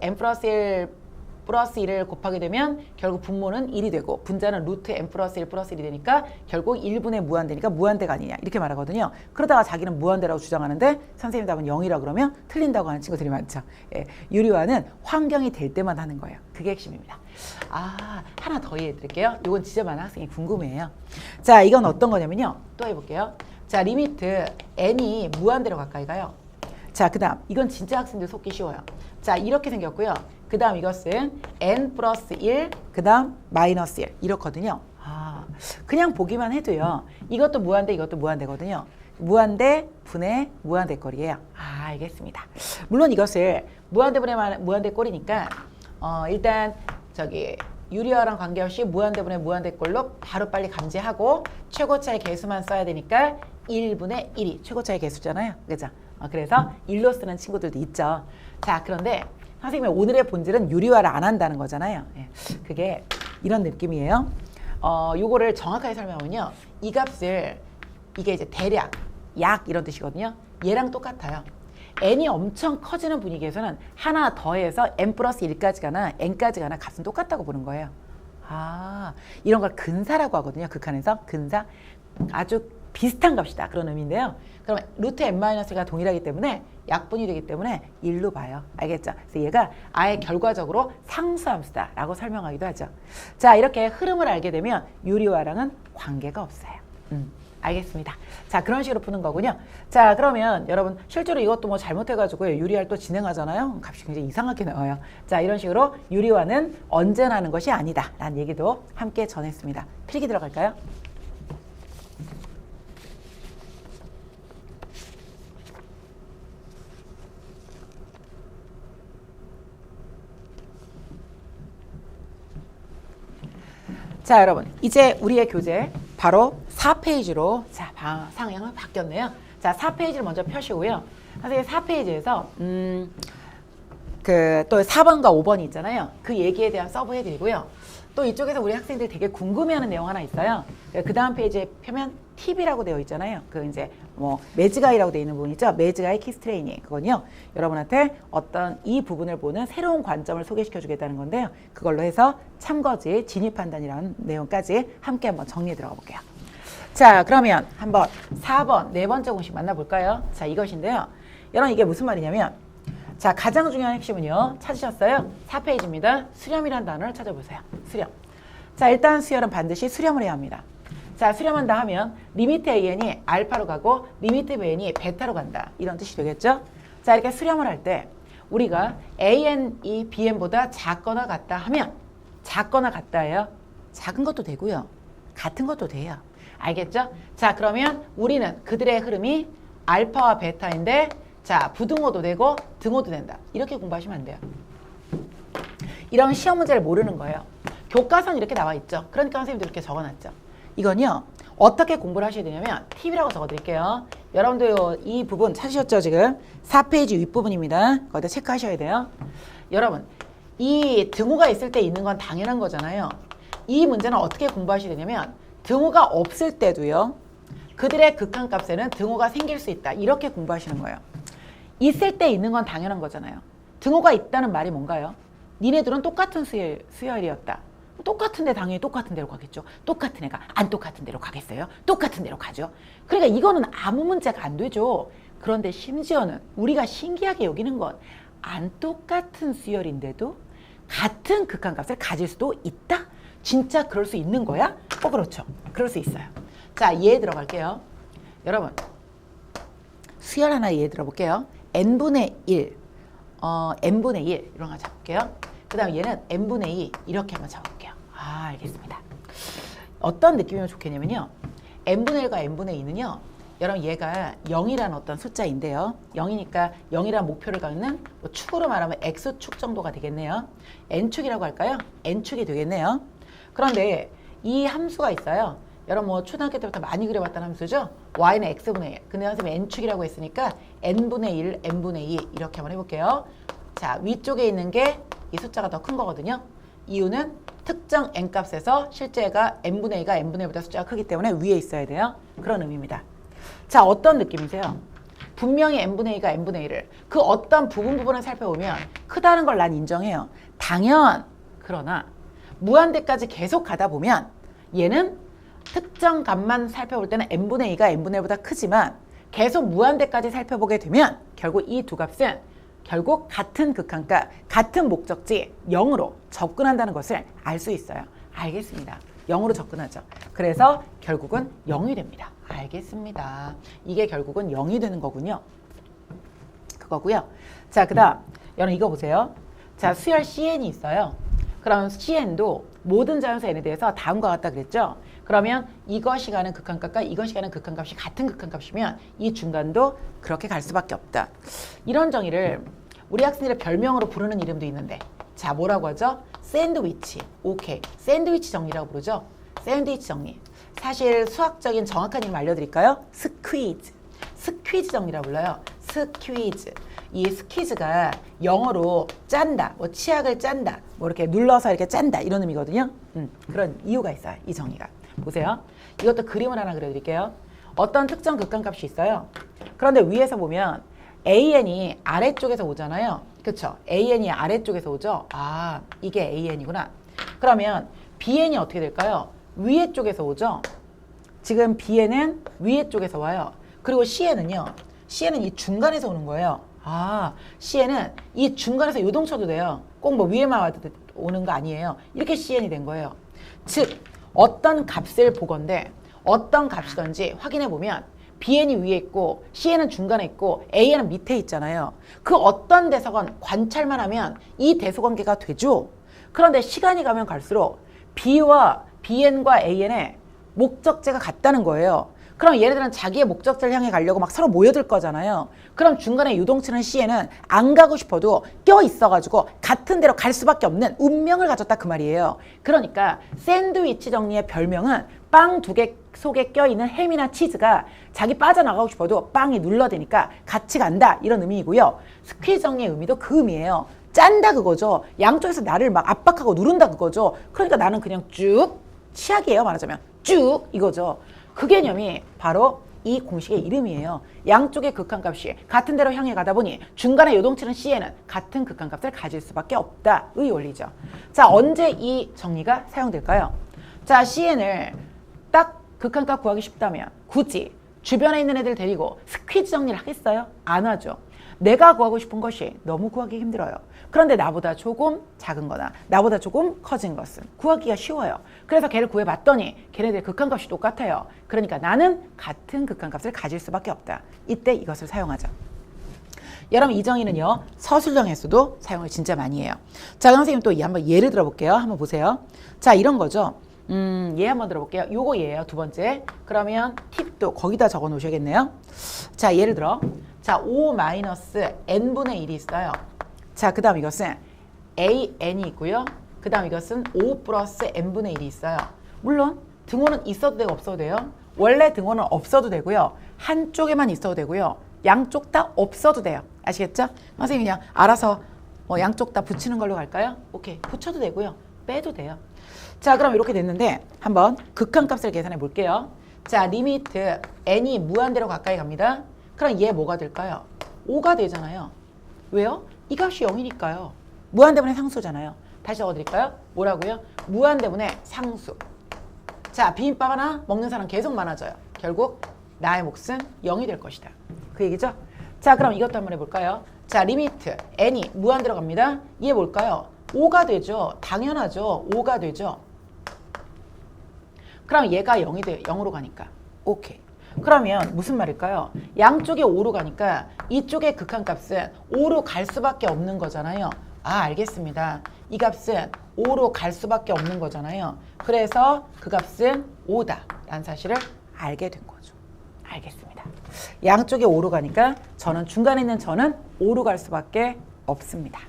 n 플러스 1 플러스 1을 곱하게 되면 결국 분모는 1이 되고 분자는 루트 n 플러스 1 플러스 1이 되니까 결국 1분의 무한대니까 무한대가 아니냐 이렇게 말하거든요. 그러다가 자기는 무한대라고 주장하는데 선생님 답은 0이라 그러면 틀린다고 하는 친구들이 많죠. 예, 유리화는 환경이 될 때만 하는 거예요. 그게 핵심입니다. 하나 더 이해해 드릴게요. 이건 진짜 많은 학생이 궁금해해요. 자, 이건 어떤 거냐면요. 또 해볼게요. 자, 리미트 n이 무한대로 가까이 가요. 자, 그 다음 이건 진짜 학생들 속기 쉬워요. 자, 이렇게 생겼고요. 그 다음 이것은 n 플러스 1, 그 다음 마이너스 1 이렇거든요. 그냥 보기만 해도요. 이것도 무한대, 이것도 무한대거든요. 무한대 분의 무한대꼴이에요. 알겠습니다. 물론 이것을 무한대 분의 무한대꼴이니까 일단 저기 유리화랑 관계없이 무한대분의 무한대꼴로 바로 빨리 감지하고 최고차의 개수만 써야 되니까 1분의 1이 최고차의 개수잖아요. 그죠? 그래서 1로 쓰는 친구들도 있죠. 자, 그런데 선생님의 오늘의 본질은 유리화를 안 한다는 거잖아요. 예, 그게 이런 느낌이에요. 요거를 정확하게 설명하면요. 이 값을 이게 이제 대략, 약 이런 뜻이거든요. 얘랑 똑같아요. n이 엄청 커지는 분위기에서는 하나 더해서 n 플러스 1까지 가나 n까지 가나 값은 똑같다고 보는 거예요. 아, 이런 걸 근사라고 하거든요. 극한에서 근사. 아주 비슷한 값이다. 그런 의미인데요. 그러면 루트 n-가 동일하기 때문에 약분이 되기 때문에 1로 봐요. 알겠죠? 그래서 얘가 아예 결과적으로 상수함수다라고 설명하기도 하죠. 자, 이렇게 흐름을 알게 되면 유리화랑은 관계가 없어요. 알겠습니다. 자, 그런 식으로 푸는 거군요. 자, 그러면 여러분 실제로 이것도 뭐 잘못해가지고 유리화를 또 진행하잖아요. 값이 굉장히 이상하게 나와요. 자, 이런 식으로 유리화는 언제나 하는 것이 아니다 라는 얘기도 함께 전했습니다. 필기 들어갈까요? 자, 여러분 이제 우리의 교재 바로 4페이지로 자, 상향을 바뀌었네요. 자, 4페이지를 먼저 펴시고요. 선생님 4페이지에서 또 4번과 5번이 있잖아요. 그 얘기에 대한 서브 해드리고요. 또 이쪽에서 우리 학생들이 되게 궁금해하는 내용 하나 있어요. 그 다음 페이지에 펴면 팁이라고 되어 있잖아요. 그 이제 뭐 매즈가이라고 되어 있는 부분 있죠. 매즈가이 키스 트레이닝. 그건요. 여러분한테 어떤 이 부분을 보는 새로운 관점을 소개시켜 주겠다는 건데요. 그걸로 해서 참거지, 진입 판단이라는 내용까지 함께 한번 정리해 들어가 볼게요. 자, 그러면 한번 4번, 네 번째 공식 만나볼까요? 자, 이것인데요. 여러분 이게 무슨 말이냐면 자, 가장 중요한 핵심은요. 찾으셨어요? 4페이지입니다. 수렴이라는 단어를 찾아보세요. 수렴. 자, 일단 수열은 반드시 수렴을 해야 합니다. 자, 수렴한다 하면 리미트 an이 알파로 가고 리미트 bn이 베타로 간다. 이런 뜻이 되겠죠? 자, 이렇게 수렴을 할 때 우리가 an이 bn보다 작거나 같다 하면 작거나 같다예요. 작은 것도 되고요. 같은 것도 돼요. 알겠죠? 자, 그러면 우리는 그들의 흐름이 알파와 베타인데 자, 부등호도 되고 등호도 된다. 이렇게 공부하시면 안 돼요. 이런 시험 문제를 모르는 거예요. 교과서는 이렇게 나와 있죠. 그러니까 선생님도 이렇게 적어놨죠. 이건요. 어떻게 공부를 하셔야 되냐면 팁이라고 적어드릴게요. 여러분도 이 부분 찾으셨죠? 지금 4페이지 윗부분입니다. 거기다 체크하셔야 돼요. 여러분 이 등호가 있을 때 있는 건 당연한 거잖아요. 이 문제는 어떻게 공부하셔야 되냐면 등호가 없을 때도요. 그들의 극한값에는 등호가 생길 수 있다. 이렇게 공부하시는 거예요. 있을 때 있는 건 당연한 거잖아요. 등호가 있다는 말이 뭔가요? 니네들은 똑같은 수열이었다. 똑같은데 당연히 똑같은 데로 가겠죠. 똑같은 애가 안 똑같은 데로 가겠어요? 똑같은 데로 가죠. 그러니까 이거는 아무 문제가 안 되죠. 그런데 심지어는 우리가 신기하게 여기는 건 안 똑같은 수열인데도 같은 극한값을 가질 수도 있다? 진짜 그럴 수 있는 거야? 그렇죠. 그럴 수 있어요. 자, 예에 들어갈게요. 여러분 수열 하나 예에 들어볼게요. n분의 1, n분의 1 이런 거 잡을게요. 그 다음 얘는 n분의 2 이렇게 한번 잡아볼게요. 아, 알겠습니다. 어떤 느낌이면 좋겠냐면요. n분의 1과 n분의 2는요. 여러분 얘가 0이라는 어떤 숫자인데요. 0이니까 0이라는 목표를 갖는 뭐 축으로 말하면 x축 정도가 되겠네요. n축이라고 할까요? n축이 되겠네요. 그런데 이 함수가 있어요. 여러분 뭐 초등학교 때부터 많이 그려봤던 함수죠. y는 x분의 1. 근데 선생님이 n축이라고 했으니까 n분의 1, n분의 2 이렇게 한번 해볼게요. 자, 위쪽에 있는 게 이 숫자가 더 큰 거거든요. 이유는 특정 n값에서 실제가 n분의 2가 n분의 1보다 숫자가 크기 때문에 위에 있어야 돼요. 그런 의미입니다. 자, 어떤 느낌이세요? 분명히 n분의 2가 n분의 1을 그 어떤 부분을 살펴보면 크다는 걸 난 인정해요. 그러나 무한대까지 계속 가다 보면 얘는 특정 값만 살펴볼 때는 n분의 2가 n분의 1보다 크지만 계속 무한대까지 살펴보게 되면 결국 이 두 값은 결국 같은 극한값, 같은 목적지 0으로 접근한다는 것을 알 수 있어요. 알겠습니다. 0으로 접근하죠. 그래서 결국은 0이 됩니다. 알겠습니다. 이게 결국은 0이 되는 거군요. 그거고요. 자, 그 다음 여러분 이거 보세요. 자, 수열 CN이 있어요. 그럼 CN도 모든 자연수 N에 대해서 다음과 같다 그랬죠. 그러면 이것이 가는 극한값과 이것이 가는 극한값이 같은 극한값이면 이 중간도 그렇게 갈 수밖에 없다. 이런 정의를 우리 학생들의 별명으로 부르는 이름도 있는데 자, 뭐라고 하죠? 샌드위치. 오케이. 샌드위치 정리라고 부르죠. 샌드위치 정리. 사실 수학적인 정확한 이름 알려드릴까요? 스퀴즈. 스퀴즈 정리라고 불러요. 스퀴즈. 이 스퀴즈가 영어로 짠다, 뭐 치약을 짠다, 뭐 이렇게 눌러서 이렇게 짠다 이런 의미거든요. 그런 이유가 있어요. 이 정리가. 보세요. 이것도 그림을 하나 그려드릴게요. 어떤 특정 극한값이 있어요. 그런데 위에서 보면 AN이 아래쪽에서 오잖아요. 그쵸? AN이 아래쪽에서 오죠? 아, 이게 AN이구나. 그러면 BN이 어떻게 될까요? 위에 쪽에서 오죠? 지금 BN은 위에 쪽에서 와요. 그리고 CN은요. CN은 이 중간에서 오는 거예요. 아, CN은 이 중간에서 요동쳐도 돼요. 꼭 뭐 위에만 오는 거 아니에요. 이렇게 CN이 된 거예요. 즉, 어떤 값을 보건대 어떤 값이든지 확인해 보면 BN이 위에 있고 CN은 중간에 있고 AN은 밑에 있잖아요. 그 어떤 대소관 관찰만 하면 이 대소관계가 되죠. 그런데 시간이 가면 갈수록 B와 BN과 AN의 목적지가 같다는 거예요. 그럼 얘네들은 자기의 목적지를 향해 가려고 막 서로 모여들 거잖아요. 그럼 중간에 유동치는 C에는 안 가고 싶어도 껴 있어가지고 같은 데로 갈 수밖에 없는 운명을 가졌다 그 말이에요. 그러니까 샌드위치 정리의 별명은 빵 두 개 속에 껴있는 햄이나 치즈가 자기 빠져나가고 싶어도 빵이 눌러대니까 같이 간다 이런 의미이고요. 스퀴즈 정리의 의미도 그 의미예요. 짠다 그거죠. 양쪽에서 나를 막 압박하고 누른다 그거죠. 그러니까 나는 그냥 쭉 치약이에요 말하자면 쭉 이거죠. 그 개념이 바로 이 공식의 이름이에요. 양쪽의 극한값이 같은 데로 향해 가다 보니 중간에 요동치는 C에는 같은 극한값을 가질 수밖에 없다의 원리죠. 자, 언제 이 정리가 사용될까요? 자, Cn을 딱 극한값 구하기 쉽다면 굳이 주변에 있는 애들 데리고 스퀴즈 정리를 하겠어요? 안 하죠. 내가 구하고 싶은 것이 너무 구하기 힘들어요. 그런데 나보다 조금 작은 거나 나보다 조금 커진 것은 구하기가 쉬워요. 그래서 걔를 구해봤더니 걔네들의 극한값이 똑같아요. 그러니까 나는 같은 극한값을 가질 수밖에 없다. 이때 이것을 사용하죠. 여러분 이 정의는요. 서술형에서도 사용을 진짜 많이 해요. 자, 선생님 또 한번 예를 들어볼게요. 한번 보세요. 자, 이런 거죠. 예 한번 들어볼게요. 요거 예예요. 두 번째. 그러면 팁도 거기다 적어 놓으셔야겠네요. 자, 예를 들어. 자, 5-n분의 1이 있어요. 자, 그 다음 이것은 an이 있고요. 그 다음 이것은 5 플러스 n분의 1이 있어요. 물론 등호는 있어도 되고 없어도 돼요. 원래 등호는 없어도 되고요. 한쪽에만 있어도 되고요. 양쪽 다 없어도 돼요. 아시겠죠? 선생님이 그냥 알아서 양쪽 다 붙이는 걸로 갈까요? 오케이. 붙여도 되고요. 빼도 돼요. 자, 그럼 이렇게 됐는데 한번 극한값을 계산해 볼게요. 자, 리미트 n이 무한대로 가까이 갑니다. 그럼 얘 뭐가 될까요? 5가 되잖아요. 왜요? 이 값이 0이니까요. 무한대분의 상수잖아요. 다시 적어드릴까요? 뭐라고요? 무한대분의 상수. 자, 비빔밥 하나 먹는 사람 계속 많아져요. 결국 나의 몫은 0이 될 것이다. 그 얘기죠? 자, 그럼 이것도 한번 해볼까요? 자, 리미트 n이 무한대로 갑니다. 얘 뭘까요? 5가 되죠. 당연하죠. 5가 되죠. 그럼 얘가 0이 돼요. 0으로 가니까. 오케이. 그러면 무슨 말일까요? 양쪽에 5로 가니까 이쪽의 극한값은 5로 갈 수밖에 없는 거잖아요. 아, 알겠습니다. 이 값은 5로 갈 수밖에 없는 거잖아요. 그래서 그 값은 5다 라는 사실을 알게 된 거죠. 알겠습니다. 양쪽에 5로 가니까 저는 중간에 있는 저는 5로 갈 수밖에 없습니다.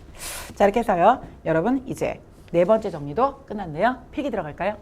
자, 이렇게 해서요. 여러분 이제 네 번째 정리도 끝났네요. 필기 들어갈까요?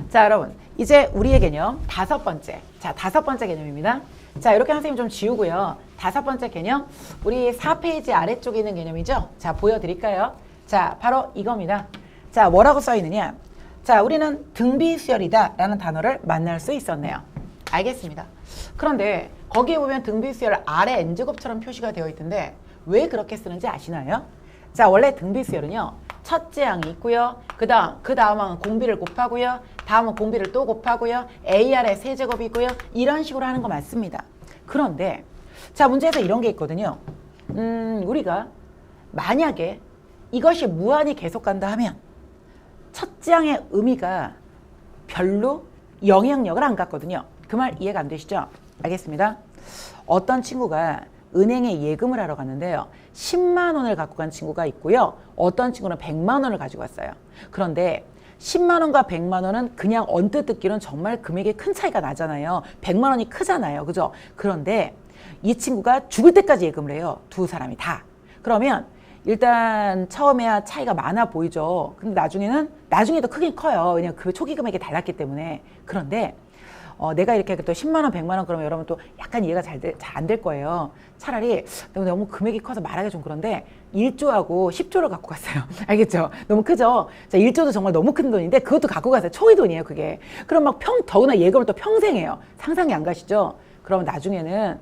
자, 여러분 이제 우리의 개념 다섯 번째. 자, 다섯 번째 개념입니다. 자, 이렇게 선생님 좀 지우고요. 다섯 번째 개념 우리 4페이지 아래쪽에 있는 개념이죠. 자, 보여드릴까요? 자, 바로 이겁니다. 자, 뭐라고 써있느냐. 자, 우리는 등비수열이다 라는 단어를 만날 수 있었네요. 알겠습니다. 그런데 거기에 보면 등비수열 아래 n제곱처럼 표시가 되어 있던데 왜 그렇게 쓰는지 아시나요? 자, 원래 등비수열은요. 첫째 항이 있고요. 그 다음 항은 공비를 곱하고요. 다음은 공비를 또 곱하고요. AR의 세제곱이 있고요. 이런 식으로 하는 거 맞습니다. 그런데 자, 문제에서 이런 게 있거든요. 우리가 만약에 이것이 무한히 계속 간다 하면 첫째 항의 의미가 별로 영향력을 안 갖거든요. 그 말 이해가 안 되시죠? 알겠습니다. 어떤 친구가 은행에 예금을 하러 갔는데요. 10만 원을 갖고 간 친구가 있고요. 어떤 친구는 100만 원을 가지고 왔어요. 그런데 10만 원과 100만 원은 그냥 언뜻 듣기로는 정말 금액이 큰 차이가 나잖아요. 100만 원이 크잖아요. 그죠? 그런데 이 친구가 죽을 때까지 예금을 해요. 두 사람이 다. 그러면 일단 처음에야 차이가 많아 보이죠. 근데 나중에도 크긴 커요. 왜냐면 그 초기 금액이 달랐기 때문에. 그런데 내가 이렇게 또 10만 원, 100만 원 그러면 여러분 또 약간 이해가 잘 안 될 거예요. 차라리 너무 금액이 커서 말하기 좀 그런데 1조하고 10조를 갖고 갔어요. 알겠죠? 너무 크죠? 자, 1조도 정말 너무 큰 돈인데 그것도 갖고 가세요. 초이 돈이에요, 그게. 그럼 막 더구나 예금을 또 평생 해요. 상상이 안 가시죠? 그러면 나중에는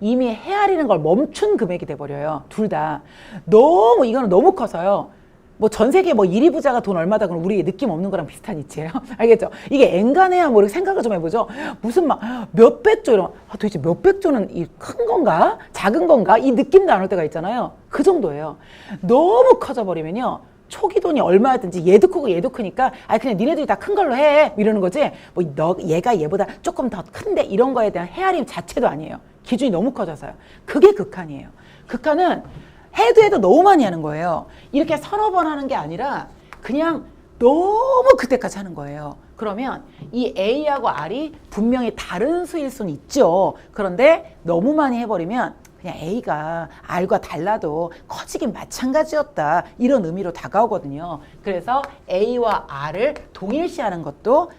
이미 헤아리는 걸 멈춘 금액이 돼버려요. 둘 다. 이거는 너무 커서요. 뭐 전 세계 뭐 1위 부자가 돈 얼마다 그럼 우리 느낌 없는 거랑 비슷한 이치예요. 알겠죠? 이게 엔간해야 뭐 이렇게 생각을 좀 해보죠. 무슨 막 몇백 조 이런 도대체 몇백 조는 이 큰 건가? 작은 건가? 이 느낌도 안 올 때가 있잖아요. 그 정도예요. 너무 커져 버리면요. 초기 돈이 얼마든지 얘도 크고 얘도 크니까 그냥 니네들이 다 큰 걸로 해 이러는 거지. 뭐 얘가 얘보다 조금 더 큰데 이런 거에 대한 헤아림 자체도 아니에요. 기준이 너무 커져서요. 그게 극한이에요. 극한은 해도 너무 많이 하는 거예요. 이렇게 서너 번 하는 게 아니라 그냥 너무 그때까지 하는 거예요. 그러면 이 A하고 R이 분명히 다른 수일 수는 있죠. 그런데 너무 많이 해버리면 그냥 A가 R과 달라도 커지긴 마찬가지였다. 이런 의미로 다가오거든요. 그래서 A와 R을 동일시하는 것도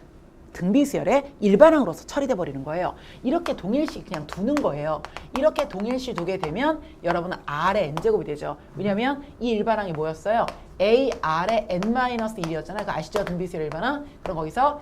등비수열의 일반항으로서 처리돼 버리는 거예요. 이렇게 동일시 그냥 두는 거예요. 이렇게 동일시 두게 되면 여러분은 R의 N제곱이 되죠. 왜냐하면 이 일반항이 뭐였어요? AR의 N-1이었잖아요. 그거 아시죠? 등비수열 일반항. 그럼 거기서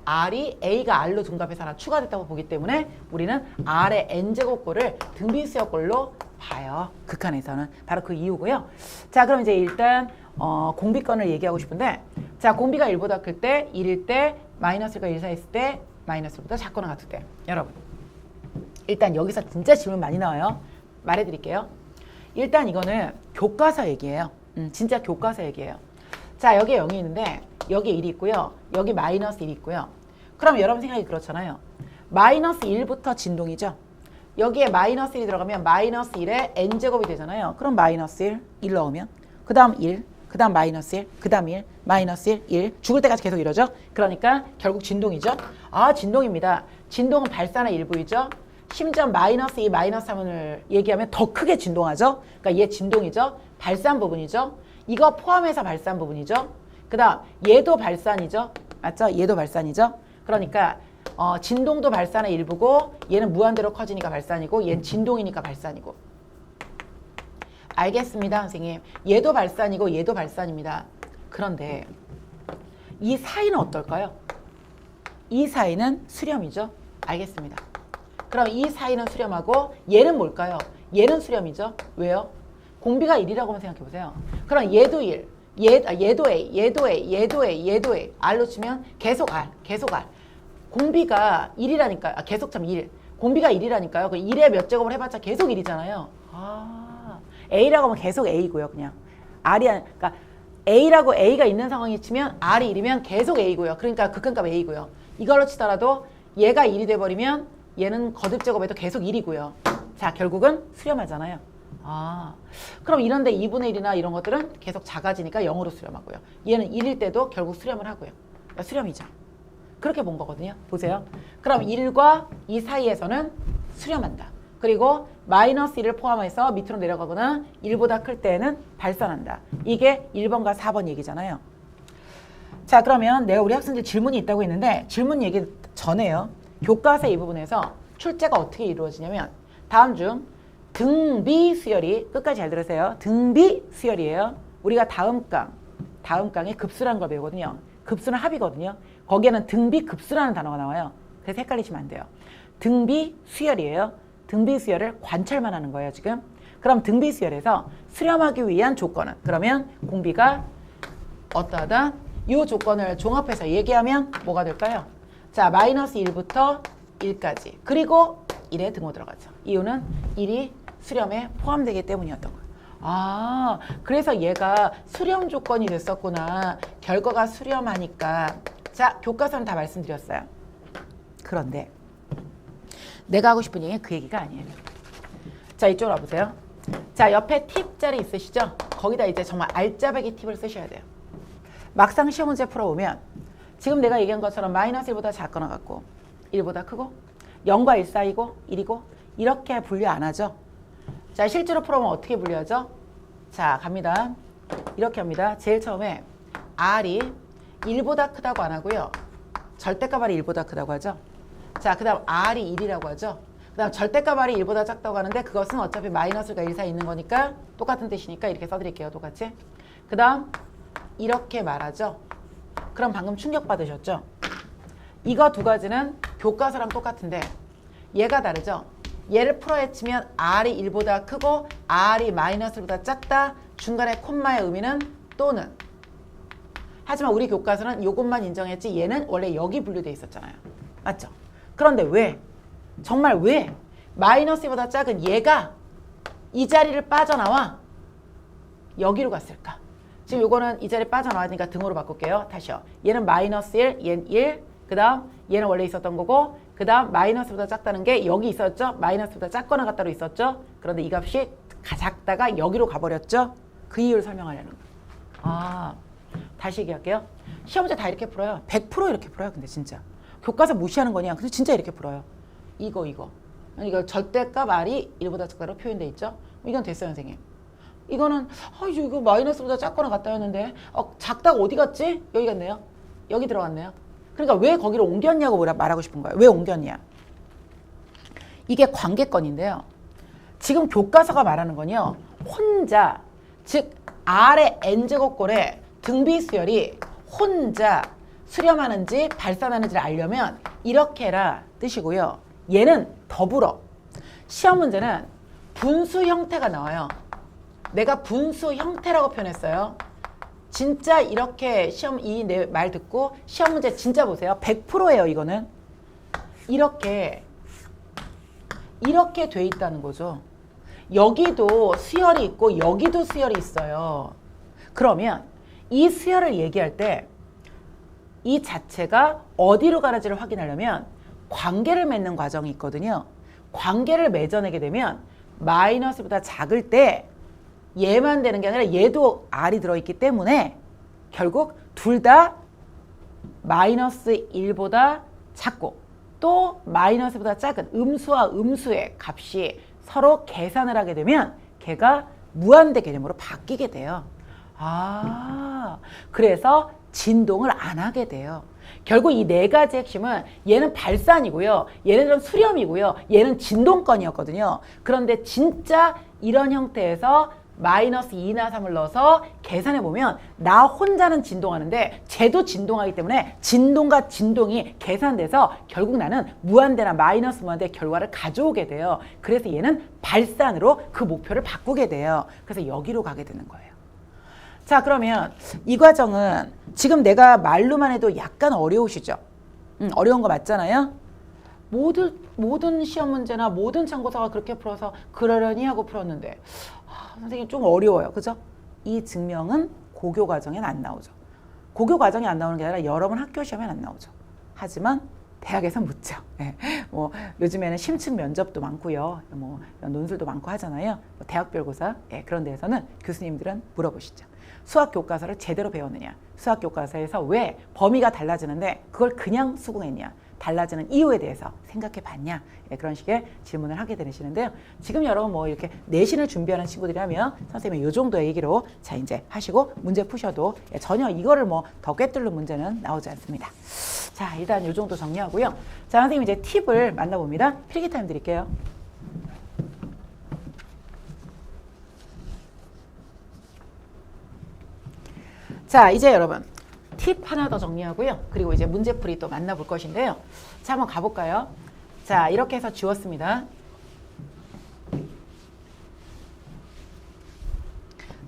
R이 A가 R로 둔갑해서 하나 추가됐다고 보기 때문에 우리는 R의 N제곱꼴을 등비수열꼴로 봐요. 극한에서는. 바로 그 이유고요. 자, 그럼 이제 일단 공비권을 얘기하고 싶은데 자, 공비가 1보다 클 때, 1일 때, 마이너스 1과 1 사이 있을 때, 마이너스 1보다 작거나 같을 때. 여러분, 일단 여기서 진짜 질문 많이 나와요. 말해드릴게요. 일단 이거는 교과서 얘기예요. 진짜 교과서 얘기예요. 자, 여기에 0이 있는데 여기 1이 있고요. 여기 마이너스 1이 있고요. 그럼 여러분 생각이 그렇잖아요. 마이너스 1부터 진동이죠. 여기에 마이너스 1이 들어가면 마이너스 1의 n제곱이 되잖아요. 그럼 마이너스 1 넣으면 그 다음 1, 그 다음 마이너스 1, 그 다음 1, 마이너스 1, 1 죽을 때까지 계속 이러죠. 그러니까 결국 진동이죠. 진동입니다. 진동은 발산의 일부이죠. 심지어 마이너스 2, 마이너스 3을 얘기하면 더 크게 진동하죠. 그러니까 얘 진동이죠. 발산 부분이죠. 이거 포함해서 발산 부분이죠. 그 다음 얘도 발산이죠. 맞죠? 얘도 발산이죠. 그러니까 진동도 발산의 일부고 얘는 무한대로 커지니까 발산이고 얘는 진동이니까 발산이고. 알겠습니다, 선생님. 얘도 발산이고 얘도 발산입니다. 그런데 이 사이는 어떨까요? 이 사이는 수렴이죠. 알겠습니다. 그럼 이 사이는 수렴하고 얘는 뭘까요? 얘는 수렴이죠. 왜요? 공비가 1이라고 생각해보세요. 그럼 얘도 1, 얘도 A, 얘도 A, 얘도 A, 얘도 A. R로 치면 계속 R, 계속 R. 공비가 1이라니까요. 계속 참 1. 공비가 1이라니까요. 그 1에 몇 제곱을 해봤자 계속 1이잖아요. A라고 하면 계속 A고요. 그냥 R이 그러니까 A라고 A가 있는 상황이 치면 R이 1이면 계속 A고요. 그러니까 극한값 A고요. 이걸로 치더라도 얘가 1이 돼버리면 얘는 거듭 제곱해도 계속 1이고요. 자, 결국은 수렴하잖아요. 그럼 이런데 2분의 1이나 이런 것들은 계속 작아지니까 0으로 수렴하고요. 얘는 1일 때도 결국 수렴을 하고요. 그러니까 수렴이죠. 그렇게 본 거거든요. 보세요. 그럼 1과 이 사이에서는 수렴한다. 그리고 마이너스 1을 포함해서 밑으로 내려가거나 1보다 클 때에는 발산한다. 이게 1번과 4번 얘기잖아요. 자, 그러면 내가 우리 학생들 질문이 있다고 했는데 질문 얘기 전에요. 교과서 이 부분에서 출제가 어떻게 이루어지냐면 다음 중 등비 수열이 끝까지 잘 들으세요. 등비 수열이에요. 우리가 다음 강에 급수라는 걸 배우거든요. 급수는 합이거든요. 거기에는 등비 급수라는 단어가 나와요. 그래서 헷갈리시면 안 돼요. 등비 수열이에요. 등비 수열을 관찰만 하는 거예요, 지금. 그럼 등비 수열에서 수렴하기 위한 조건은 그러면 공비가 어떠하다? 이 조건을 종합해서 얘기하면 뭐가 될까요? 자, 마이너스 1부터 1까지. 그리고 1에 등호 들어가죠. 이유는 1이 수렴에 포함되기 때문이었던 거예요. 그래서 얘가 수렴 조건이 됐었구나. 결과가 수렴하니까. 자, 교과서는 다 말씀드렸어요. 그런데 내가 하고 싶은 얘기는 그 얘기가 아니에요. 자, 이쪽으로 와보세요. 자, 옆에 팁 자리 있으시죠? 거기다 이제 정말 알짜배기 팁을 쓰셔야 돼요. 막상 시험 문제 풀어보면 지금 내가 얘기한 것처럼 마이너스 1보다 작거나 같고 1보다 크고 0과 1 사이고 1이고 이렇게 분류 안 하죠. 자, 실제로 풀어보면 어떻게 분류하죠? 자, 갑니다. 이렇게 합니다. 제일 처음에 R이 1보다 크다고 안 하고요. 절대값 R이 1보다 크다고 하죠. 자, 그 다음 R이 1이라고 하죠. 그 다음 절대값 R이 1보다 작다고 하는데 그것은 어차피 마이너스가 1 사이 있는 거니까 똑같은 뜻이니까 이렇게 써드릴게요. 똑같이. 그 다음 이렇게 말하죠. 그럼 방금 충격받으셨죠? 이거 두 가지는 교과서랑 똑같은데 얘가 다르죠? 얘를 풀어헤치면 R이 1보다 크고 R이 마이너스 1보다 작다. 중간에 콤마의 의미는 또는. 하지만 우리 교과서는 이것만 인정했지 얘는 원래 여기 분류돼 있었잖아요. 맞죠? 그런데 왜? 정말 왜 마이너스 1보다 작은 얘가 이 자리를 빠져나와 여기로 갔을까? 지금 요거는 이 자리 빠져나와야 되니까 등호로 바꿀게요. 다시요. 얘는 마이너스 1, 얘는 1. 그 다음 얘는 원래 있었던 거고 그 다음 마이너스보다 작다는 게 여기 있었죠. 마이너스보다 작거나 같다로 있었죠. 그런데 이 값이 작다가 여기로 가버렸죠. 그 이유를 설명하려는 거예요. 아, 다시 얘기할게요. 시험 문제 다 이렇게 풀어요. 100% 이렇게 풀어요. 근데 진짜. 교과서 무시하는 거냐. 근데 진짜 이렇게 풀어요. 이거. 이거 절대값 R이 1보다 작다로 표현돼 있죠. 이건 됐어요, 선생님. 이거는 이거 마이너스보다 작거나 같다였는데 작다가 어디 갔지? 여기 갔네요. 여기 들어갔네요. 그러니까 왜 거기를 옮겼냐고 말하고 싶은 거예요. 왜 옮겼냐? 이게 관계건인데요. 지금 교과서가 말하는 건요. 혼자, 즉 R의 n제곱꼴에 등비수열이 혼자 수렴하는지 발산하는지를 알려면 이렇게 해라 뜻이고요. 얘는 더불어. 시험 문제는 분수 형태가 나와요. 내가 분수 형태라고 표현했어요. 진짜 이렇게 시험 이 말 듣고 시험 문제 진짜 보세요. 100%예요, 이거는. 이렇게 돼 있다는 거죠. 여기도 수열이 있고 여기도 수열이 있어요. 그러면 이 수열을 얘기할 때 이 자체가 어디로 가는지를 확인하려면 관계를 맺는 과정이 있거든요. 관계를 맺어내게 되면 마이너스보다 작을 때 얘만 되는 게 아니라 얘도 R이 들어있기 때문에 결국 둘 다 마이너스 1보다 작고 또 마이너스보다 작은 음수와 음수의 값이 서로 계산을 하게 되면 걔가 무한대 개념으로 바뀌게 돼요. 그래서 진동을 안 하게 돼요. 결국 이 네 가지 핵심은 얘는 발산이고요. 얘는 수렴이고요. 얘는 진동권이었거든요. 그런데 진짜 이런 형태에서 마이너스 2나 3을 넣어서 계산해보면 나 혼자는 진동하는데 쟤도 진동하기 때문에 진동과 진동이 계산돼서 결국 나는 무한대나 마이너스 무한대의 결과를 가져오게 돼요. 그래서 얘는 발산으로 그 목표를 바꾸게 돼요. 그래서 여기로 가게 되는 거예요. 자, 그러면 이 과정은 지금 내가 말로만 해도 약간 어려우시죠? 어려운 거 맞잖아요? 모든 시험 문제나 모든 참고서가 그렇게 풀어서 그러려니 하고 풀었는데 선생님 좀 어려워요. 그죠? 이 증명은 고교 과정엔 안 나오죠. 고교 과정에 안 나오는 게 아니라 여러분 학교 시험엔 안 나오죠. 하지만 대학에서 묻죠. 네. 요즘에는 심층 면접도 많고요. 논술도 많고 하잖아요. 대학별고사 그런 데에서는 교수님들은 물어보시죠. 수학 교과서를 제대로 배웠느냐? 수학 교과서에서 왜 범위가 달라지는데 그걸 그냥 수긍했냐? 달라지는 이유에 대해서 생각해 봤냐? 그런 식의 질문을 하게 되시는데요. 지금 여러분 이렇게 내신을 준비하는 친구들이라면 선생님이 이 정도의 얘기로 자 이제 하시고 문제 푸셔도 전혀 이거를 더 꿰뚫는 문제는 나오지 않습니다. 자, 일단 이 정도 정리하고요. 자, 선생님 이제 팁을 만나봅니다. 필기 타임 드릴게요. 자, 이제 여러분 팁 하나 더 정리하고요. 그리고 이제 문제풀이 또 만나볼 것인데요. 자, 한번 가볼까요? 자, 이렇게 해서 지웠습니다.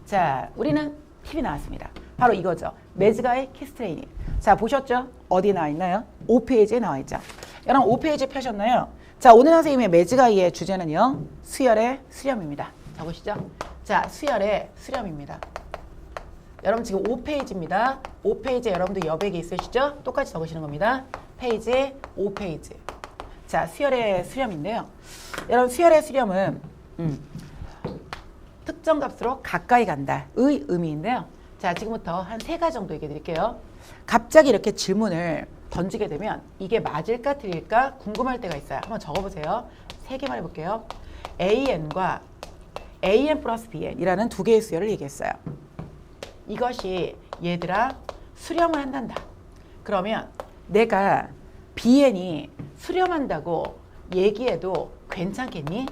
자, 우리는 팁이 나왔습니다. 바로 이거죠. 매즈가의 키스트레이닝. 자, 보셨죠? 어디에 나와 있나요? 5페이지에 나와 있죠. 여러분 5페이지 펴셨나요? 자, 오늘 선생님의 매즈가이의 주제는요. 수열의 수렴입니다. 적으시죠? 자, 수열의 수렴입니다. 여러분 지금 5페이지입니다. 5페이지에 여러분들 여백이 있으시죠? 똑같이 적으시는 겁니다. 페이지 5페이지. 자, 수열의 수렴인데요. 여러분 수열의 수렴은 특정 값으로 가까이 간다의 의미인데요. 자, 지금부터 한 3가지 정도 얘기해 드릴게요. 갑자기 이렇게 질문을 던지게 되면 이게 맞을까 틀릴까 궁금할 때가 있어요. 한번 적어보세요. 3개만 해볼게요. AN과 AN 플러스 BN이라는 2개의 수열을 얘기했어요. 이것이 얘들아 수렴을 한단다. 그러면 내가 BN이 수렴한다고 얘기해도 괜찮겠니?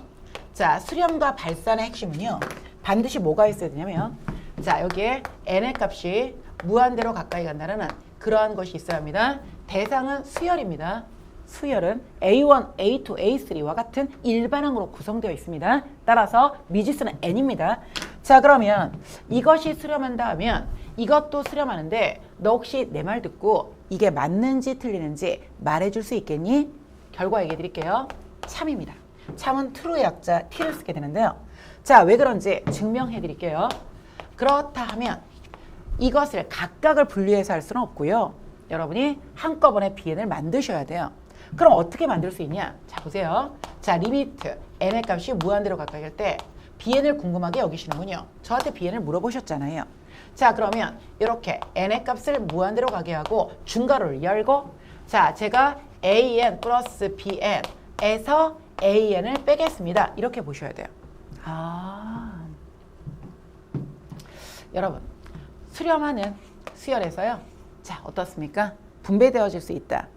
자, 수렴과 발산의 핵심은요. 반드시 뭐가 있어야 되냐면 자, 여기에 n의 값이 무한대로 가까이 간다는 그러한 것이 있어야 합니다. 대상은 수열입니다. 수열은 A1, A2, A3와 같은 일반항으로 구성되어 있습니다. 따라서 미지수는 n입니다. 자, 그러면 이것이 수렴한다 하면 이것도 수렴하는데 너 혹시 내 말 듣고 이게 맞는지 틀리는지 말해줄 수 있겠니? 결과 얘기해 드릴게요. 참입니다. 참은 true의 약자 t를 쓰게 되는데요. 자, 왜 그런지 증명해 드릴게요. 그렇다 하면 이것을 각각을 분리해서 할 수는 없고요. 여러분이 한꺼번에 BN을 만드셔야 돼요. 그럼 어떻게 만들 수 있냐? 자, 보세요. 자, 리미트 n의 값이 무한대로 가까이 갈 때 BN을 궁금하게 여기시는군요. 저한테 BN을 물어보셨잖아요. 자, 그러면 이렇게 n의 값을 무한대로 가게 하고 중괄호를 열고 자, 제가 AN 플러스 BN에서 AN을 빼겠습니다. 이렇게 보셔야 돼요. 여러분, 수렴하는 수열에서요. 자, 어떻습니까? 분배되어질 수 있다.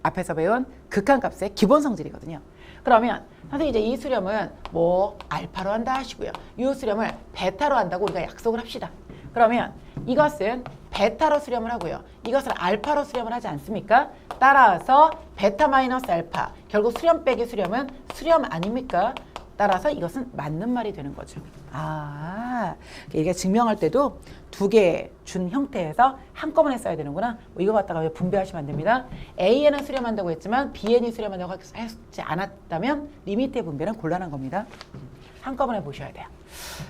앞에서 배운 극한값의 기본 성질이거든요. 그러면 선생님 이제 이 수렴은 뭐 알파로 한다 하시고요. 이 수렴을 베타로 한다고 우리가 약속을 합시다. 그러면 이것은 베타로 수렴을 하고요. 이것을 알파로 수렴을 하지 않습니까? 따라서 베타 마이너스 알파, 결국 수렴 빼기 수렴은 수렴 아닙니까? 따라서 이것은 맞는 말이 되는 거죠. 이게 증명할 때도 2개 준 형태에서 한꺼번에 써야 되는구나. 뭐 이거 갖다가 분배하시면 안 됩니다. AN은 수렴한다고 했지만 BN이 수렴한다고 하지 않았다면 리미트의 분배는 곤란한 겁니다. 한꺼번에 보셔야 돼요.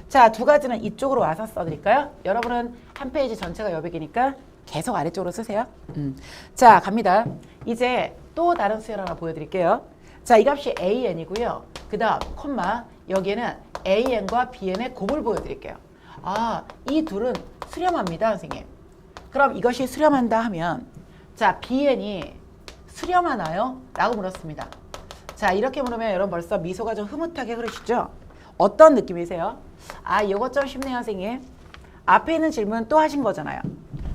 자, 2가지는 이쪽으로 와서 써드릴까요? 여러분은 한 페이지 전체가 여백이니까 계속 아래쪽으로 쓰세요. 자, 갑니다. 이제 또 다른 수열 하나 보여드릴게요. 자, 이 값이 AN이고요. 그 다음 콤마 여기에는 AN과 BN의 곱을 보여드릴게요. 이 둘은 수렴합니다, 선생님. 그럼 이것이 수렴한다 하면 자, BN이 수렴하나요? 라고 물었습니다. 자, 이렇게 물으면 여러분 벌써 미소가 좀 흐뭇하게 흐르시죠? 어떤 느낌이세요? 이것 좀 쉽네요, 선생님. 앞에 있는 질문 또 하신 거잖아요.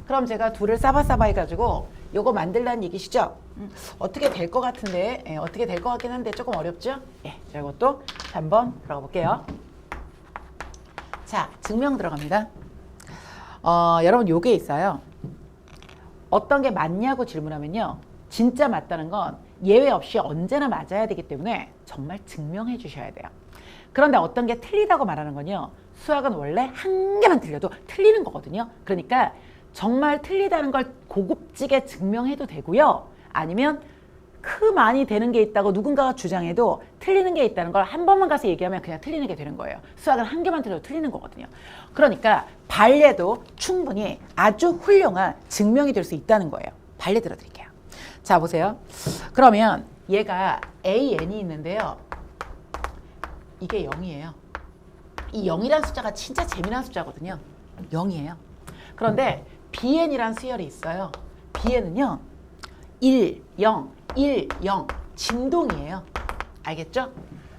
그럼 제가 둘을 싸바싸바 해가지고 요거 만들라는 얘기시죠? 어떻게 될 것 같은데, 어떻게 될 것 같긴 한데 조금 어렵죠? 자, 이것도 한번 들어가 볼게요. 자, 증명 들어갑니다. 여러분 요게 있어요. 어떤 게 맞냐고 질문하면요. 진짜 맞다는 건 예외 없이 언제나 맞아야 되기 때문에 정말 증명해 주셔야 돼요. 그런데 어떤 게 틀리다고 말하는 건요. 수학은 원래 한 개만 틀려도 틀리는 거거든요. 그러니까 정말 틀리다는 걸 고급지게 증명해도 되고요. 아니면 많이 되는 게 있다고 누군가가 주장해도 틀리는 게 있다는 걸 한 번만 가서 얘기하면 그냥 틀리는 게 되는 거예요. 수학은 한 개만 틀려도 틀리는 거거든요. 그러니까 발레도 충분히 아주 훌륭한 증명이 될 수 있다는 거예요. 발레 들어드릴게요. 자, 보세요. 그러면 얘가 AN이 있는데요. 이게 0이에요. 이 0이라는 숫자가 진짜 재미난 숫자거든요. 0이에요. 그런데 BN이란 수열이 있어요. BN은요. 1, 0, 1, 0 진동이에요. 알겠죠?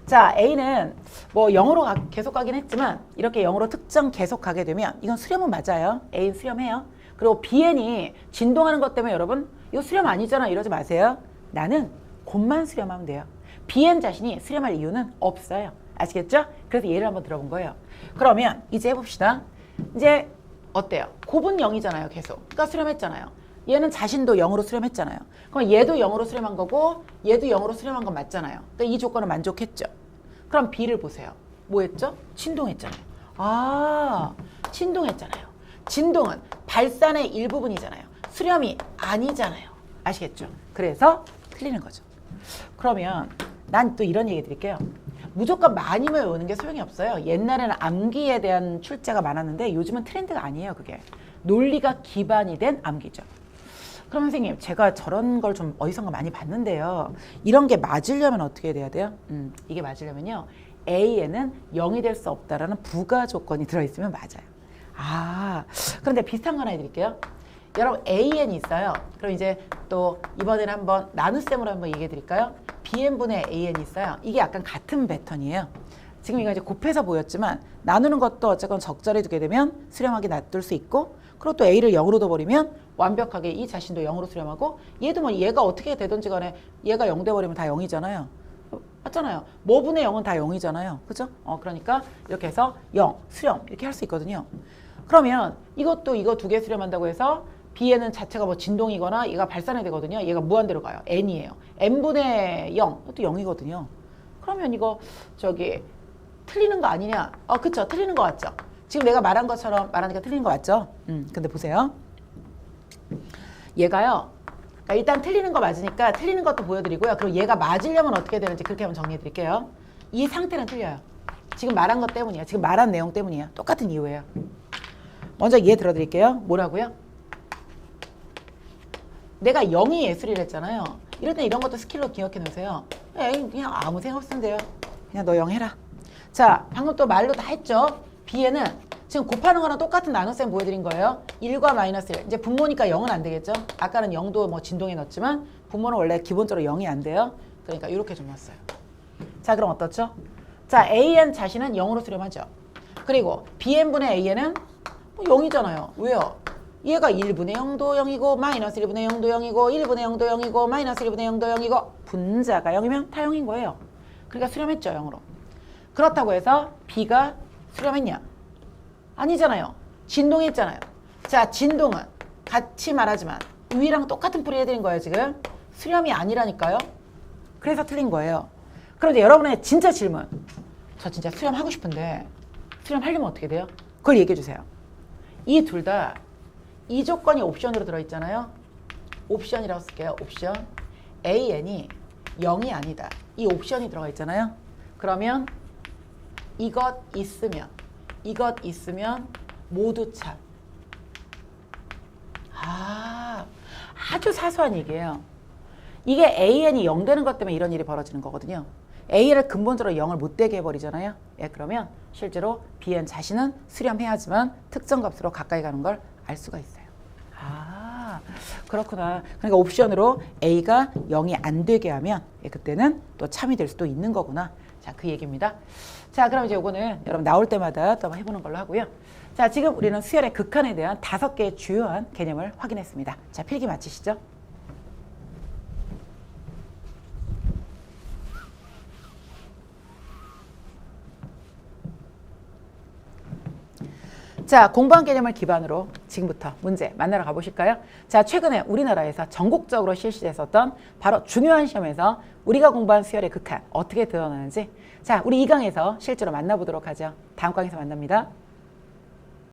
자, A는 뭐 0으로 계속 가긴 했지만 이렇게 0으로 특정 계속 가게 되면 이건 수렴은 맞아요. A는 수렴해요. 그리고 BN이 진동하는 것 때문에 여러분 이거 수렴 아니잖아 이러지 마세요. 나는 곱만 수렴하면 돼요. BN 자신이 수렴할 이유는 없어요. 아시겠죠? 그래서 예를 한번 들어본 거예요. 그러면 이제 해봅시다. 이제 어때요? 곱은 0이잖아요. 계속. 그러니까 수렴했잖아요. 얘는 자신도 0으로 수렴했잖아요. 그럼 얘도 0으로 수렴한 거고 얘도 0으로 수렴한 건 맞잖아요. 그러니까 이 조건은 만족했죠. 그럼 B를 보세요. 뭐 했죠? 진동했잖아요. 진동했잖아요. 진동은 발산의 일부분이잖아요. 수렴이 아니잖아요. 아시겠죠? 그래서 틀리는 거죠. 그러면 난 또 이런 얘기 드릴게요. 무조건 많이만 외우는 게 소용이 없어요. 옛날에는 암기에 대한 출제가 많았는데 요즘은 트렌드가 아니에요. 그게 논리가 기반이 된 암기죠. 그럼 선생님 제가 저런 걸 좀 어디선가 많이 봤는데요. 이런 게 맞으려면 어떻게 돼야 돼요? 이게 맞으려면요. A에는 0이 될 수 없다라는 부가 조건이 들어있으면 맞아요. 그런데 비슷한 거 하나 해드릴게요. 여러분 AN이 있어요. 그럼 이제 또 이번에는 한번 나눗셈으로 한번 얘기해 드릴까요? BN분의 AN이 있어요. 이게 약간 같은 패턴이에요. 지금 이거 이제 곱해서 보였지만 나누는 것도 어쨌건 적절히 두게 되면 수렴하게 놔둘 수 있고, 그리고 또 A를 0으로 둬버리면 완벽하게 이 자신도 0으로 수렴하고, 얘도 뭐 얘가 어떻게 되든지 간에 얘가 0 돼버리면 다 0이잖아요. 맞잖아요. 뭐분의 0은 다 0이잖아요. 그죠? 그러니까 이렇게 해서 0, 수렴 이렇게 할 수 있거든요. 그러면 이것도 이거 두 개 수렴한다고 해서 B에는 자체가 뭐 진동이거나 얘가 발산이 되거든요. 얘가 무한대로 가요. N이에요. N분의 0, 이것도 0이거든요. 그러면 이거 저기 틀리는 거 아니냐? 그쵸. 틀리는 거 맞죠? 지금 내가 말한 것처럼 말하니까 틀리는 거 맞죠? 근데 보세요. 얘가요. 그러니까 일단 틀리는 거 맞으니까 틀리는 것도 보여드리고요. 그리고 얘가 맞으려면 어떻게 되는지 그렇게 한번 정리해 드릴게요. 이 상태는 틀려요. 지금 말한 것 때문이에요. 지금 말한 내용 때문이에요. 똑같은 이유예요. 먼저 얘 들어드릴게요. 뭐라고요? 내가 0이 예술이라 했잖아요. 이럴 때 이런 것도 스킬로 기억해 놓으세요. 그냥 아무 생각 없으면 돼요. 그냥 너 0 해라. 자, 방금 또 말로 다 했죠. B에는 지금 곱하는 거랑 똑같은 나눗셈 보여드린 거예요. 1과 마이너스 1. 이제 분모니까 0은 안 되겠죠. 아까는 0도 뭐 진동에 넣었지만 분모는 원래 기본적으로 0이 안 돼요. 그러니까 이렇게 좀 놨어요. 자, 그럼 어떻죠? 자, AN 자신은 0으로 수렴하죠. 그리고 BN분의 AN은 뭐 0이잖아요. 왜요? 얘가 1분의 0도 0이고 마이너스 1분의 0도 0이고 1분의 0도 0이고 마이너스 1분의 0도 0이고 분자가 0이면 다 0인 거예요. 그러니까 수렴했죠. 0으로. 그렇다고 해서 B가 수렴했냐? 아니잖아요. 진동했잖아요. 자, 진동은 같이 말하지만 위랑 똑같은 풀이 해드린 거예요. 지금 수렴이 아니라니까요. 그래서 틀린 거예요. 그럼 이제 여러분의 진짜 질문, 저 진짜 수렴하고 싶은데 수렴하려면 어떻게 돼요? 그걸 얘기해 주세요. 이 둘 다 이 조건이 옵션으로 들어있잖아요. 옵션이라고 쓸게요. 옵션. AN이 0이 아니다. 이 옵션이 들어가 있잖아요. 그러면 이것 있으면 모두 참. 아주 사소한 얘기예요. 이게 AN이 0 되는 것 때문에 이런 일이 벌어지는 거거든요. A를 근본적으로 0을 못 되게 해버리잖아요. 그러면 실제로 BN 자신은 수렴해야지만 특정 값으로 가까이 가는 걸 알 수가 있어요. 그렇구나. 그러니까 옵션으로 A가 0이 안 되게 하면 그때는 또 참이 될 수도 있는 거구나. 자, 그 얘기입니다. 자, 그럼 이제 요거는 여러분 나올 때마다 또 한번 해보는 걸로 하고요. 자, 지금 우리는 수열의 극한에 대한 5개의 주요한 개념을 확인했습니다. 자, 필기 마치시죠. 자, 공부한 개념을 기반으로 지금부터 문제 만나러 가보실까요? 자, 최근에 우리나라에서 전국적으로 실시됐었던 바로 중요한 시험에서 우리가 공부한 수열의 극한 어떻게 드러나는지, 자, 우리 이 강에서 실제로 만나보도록 하죠. 다음 강에서 만납니다.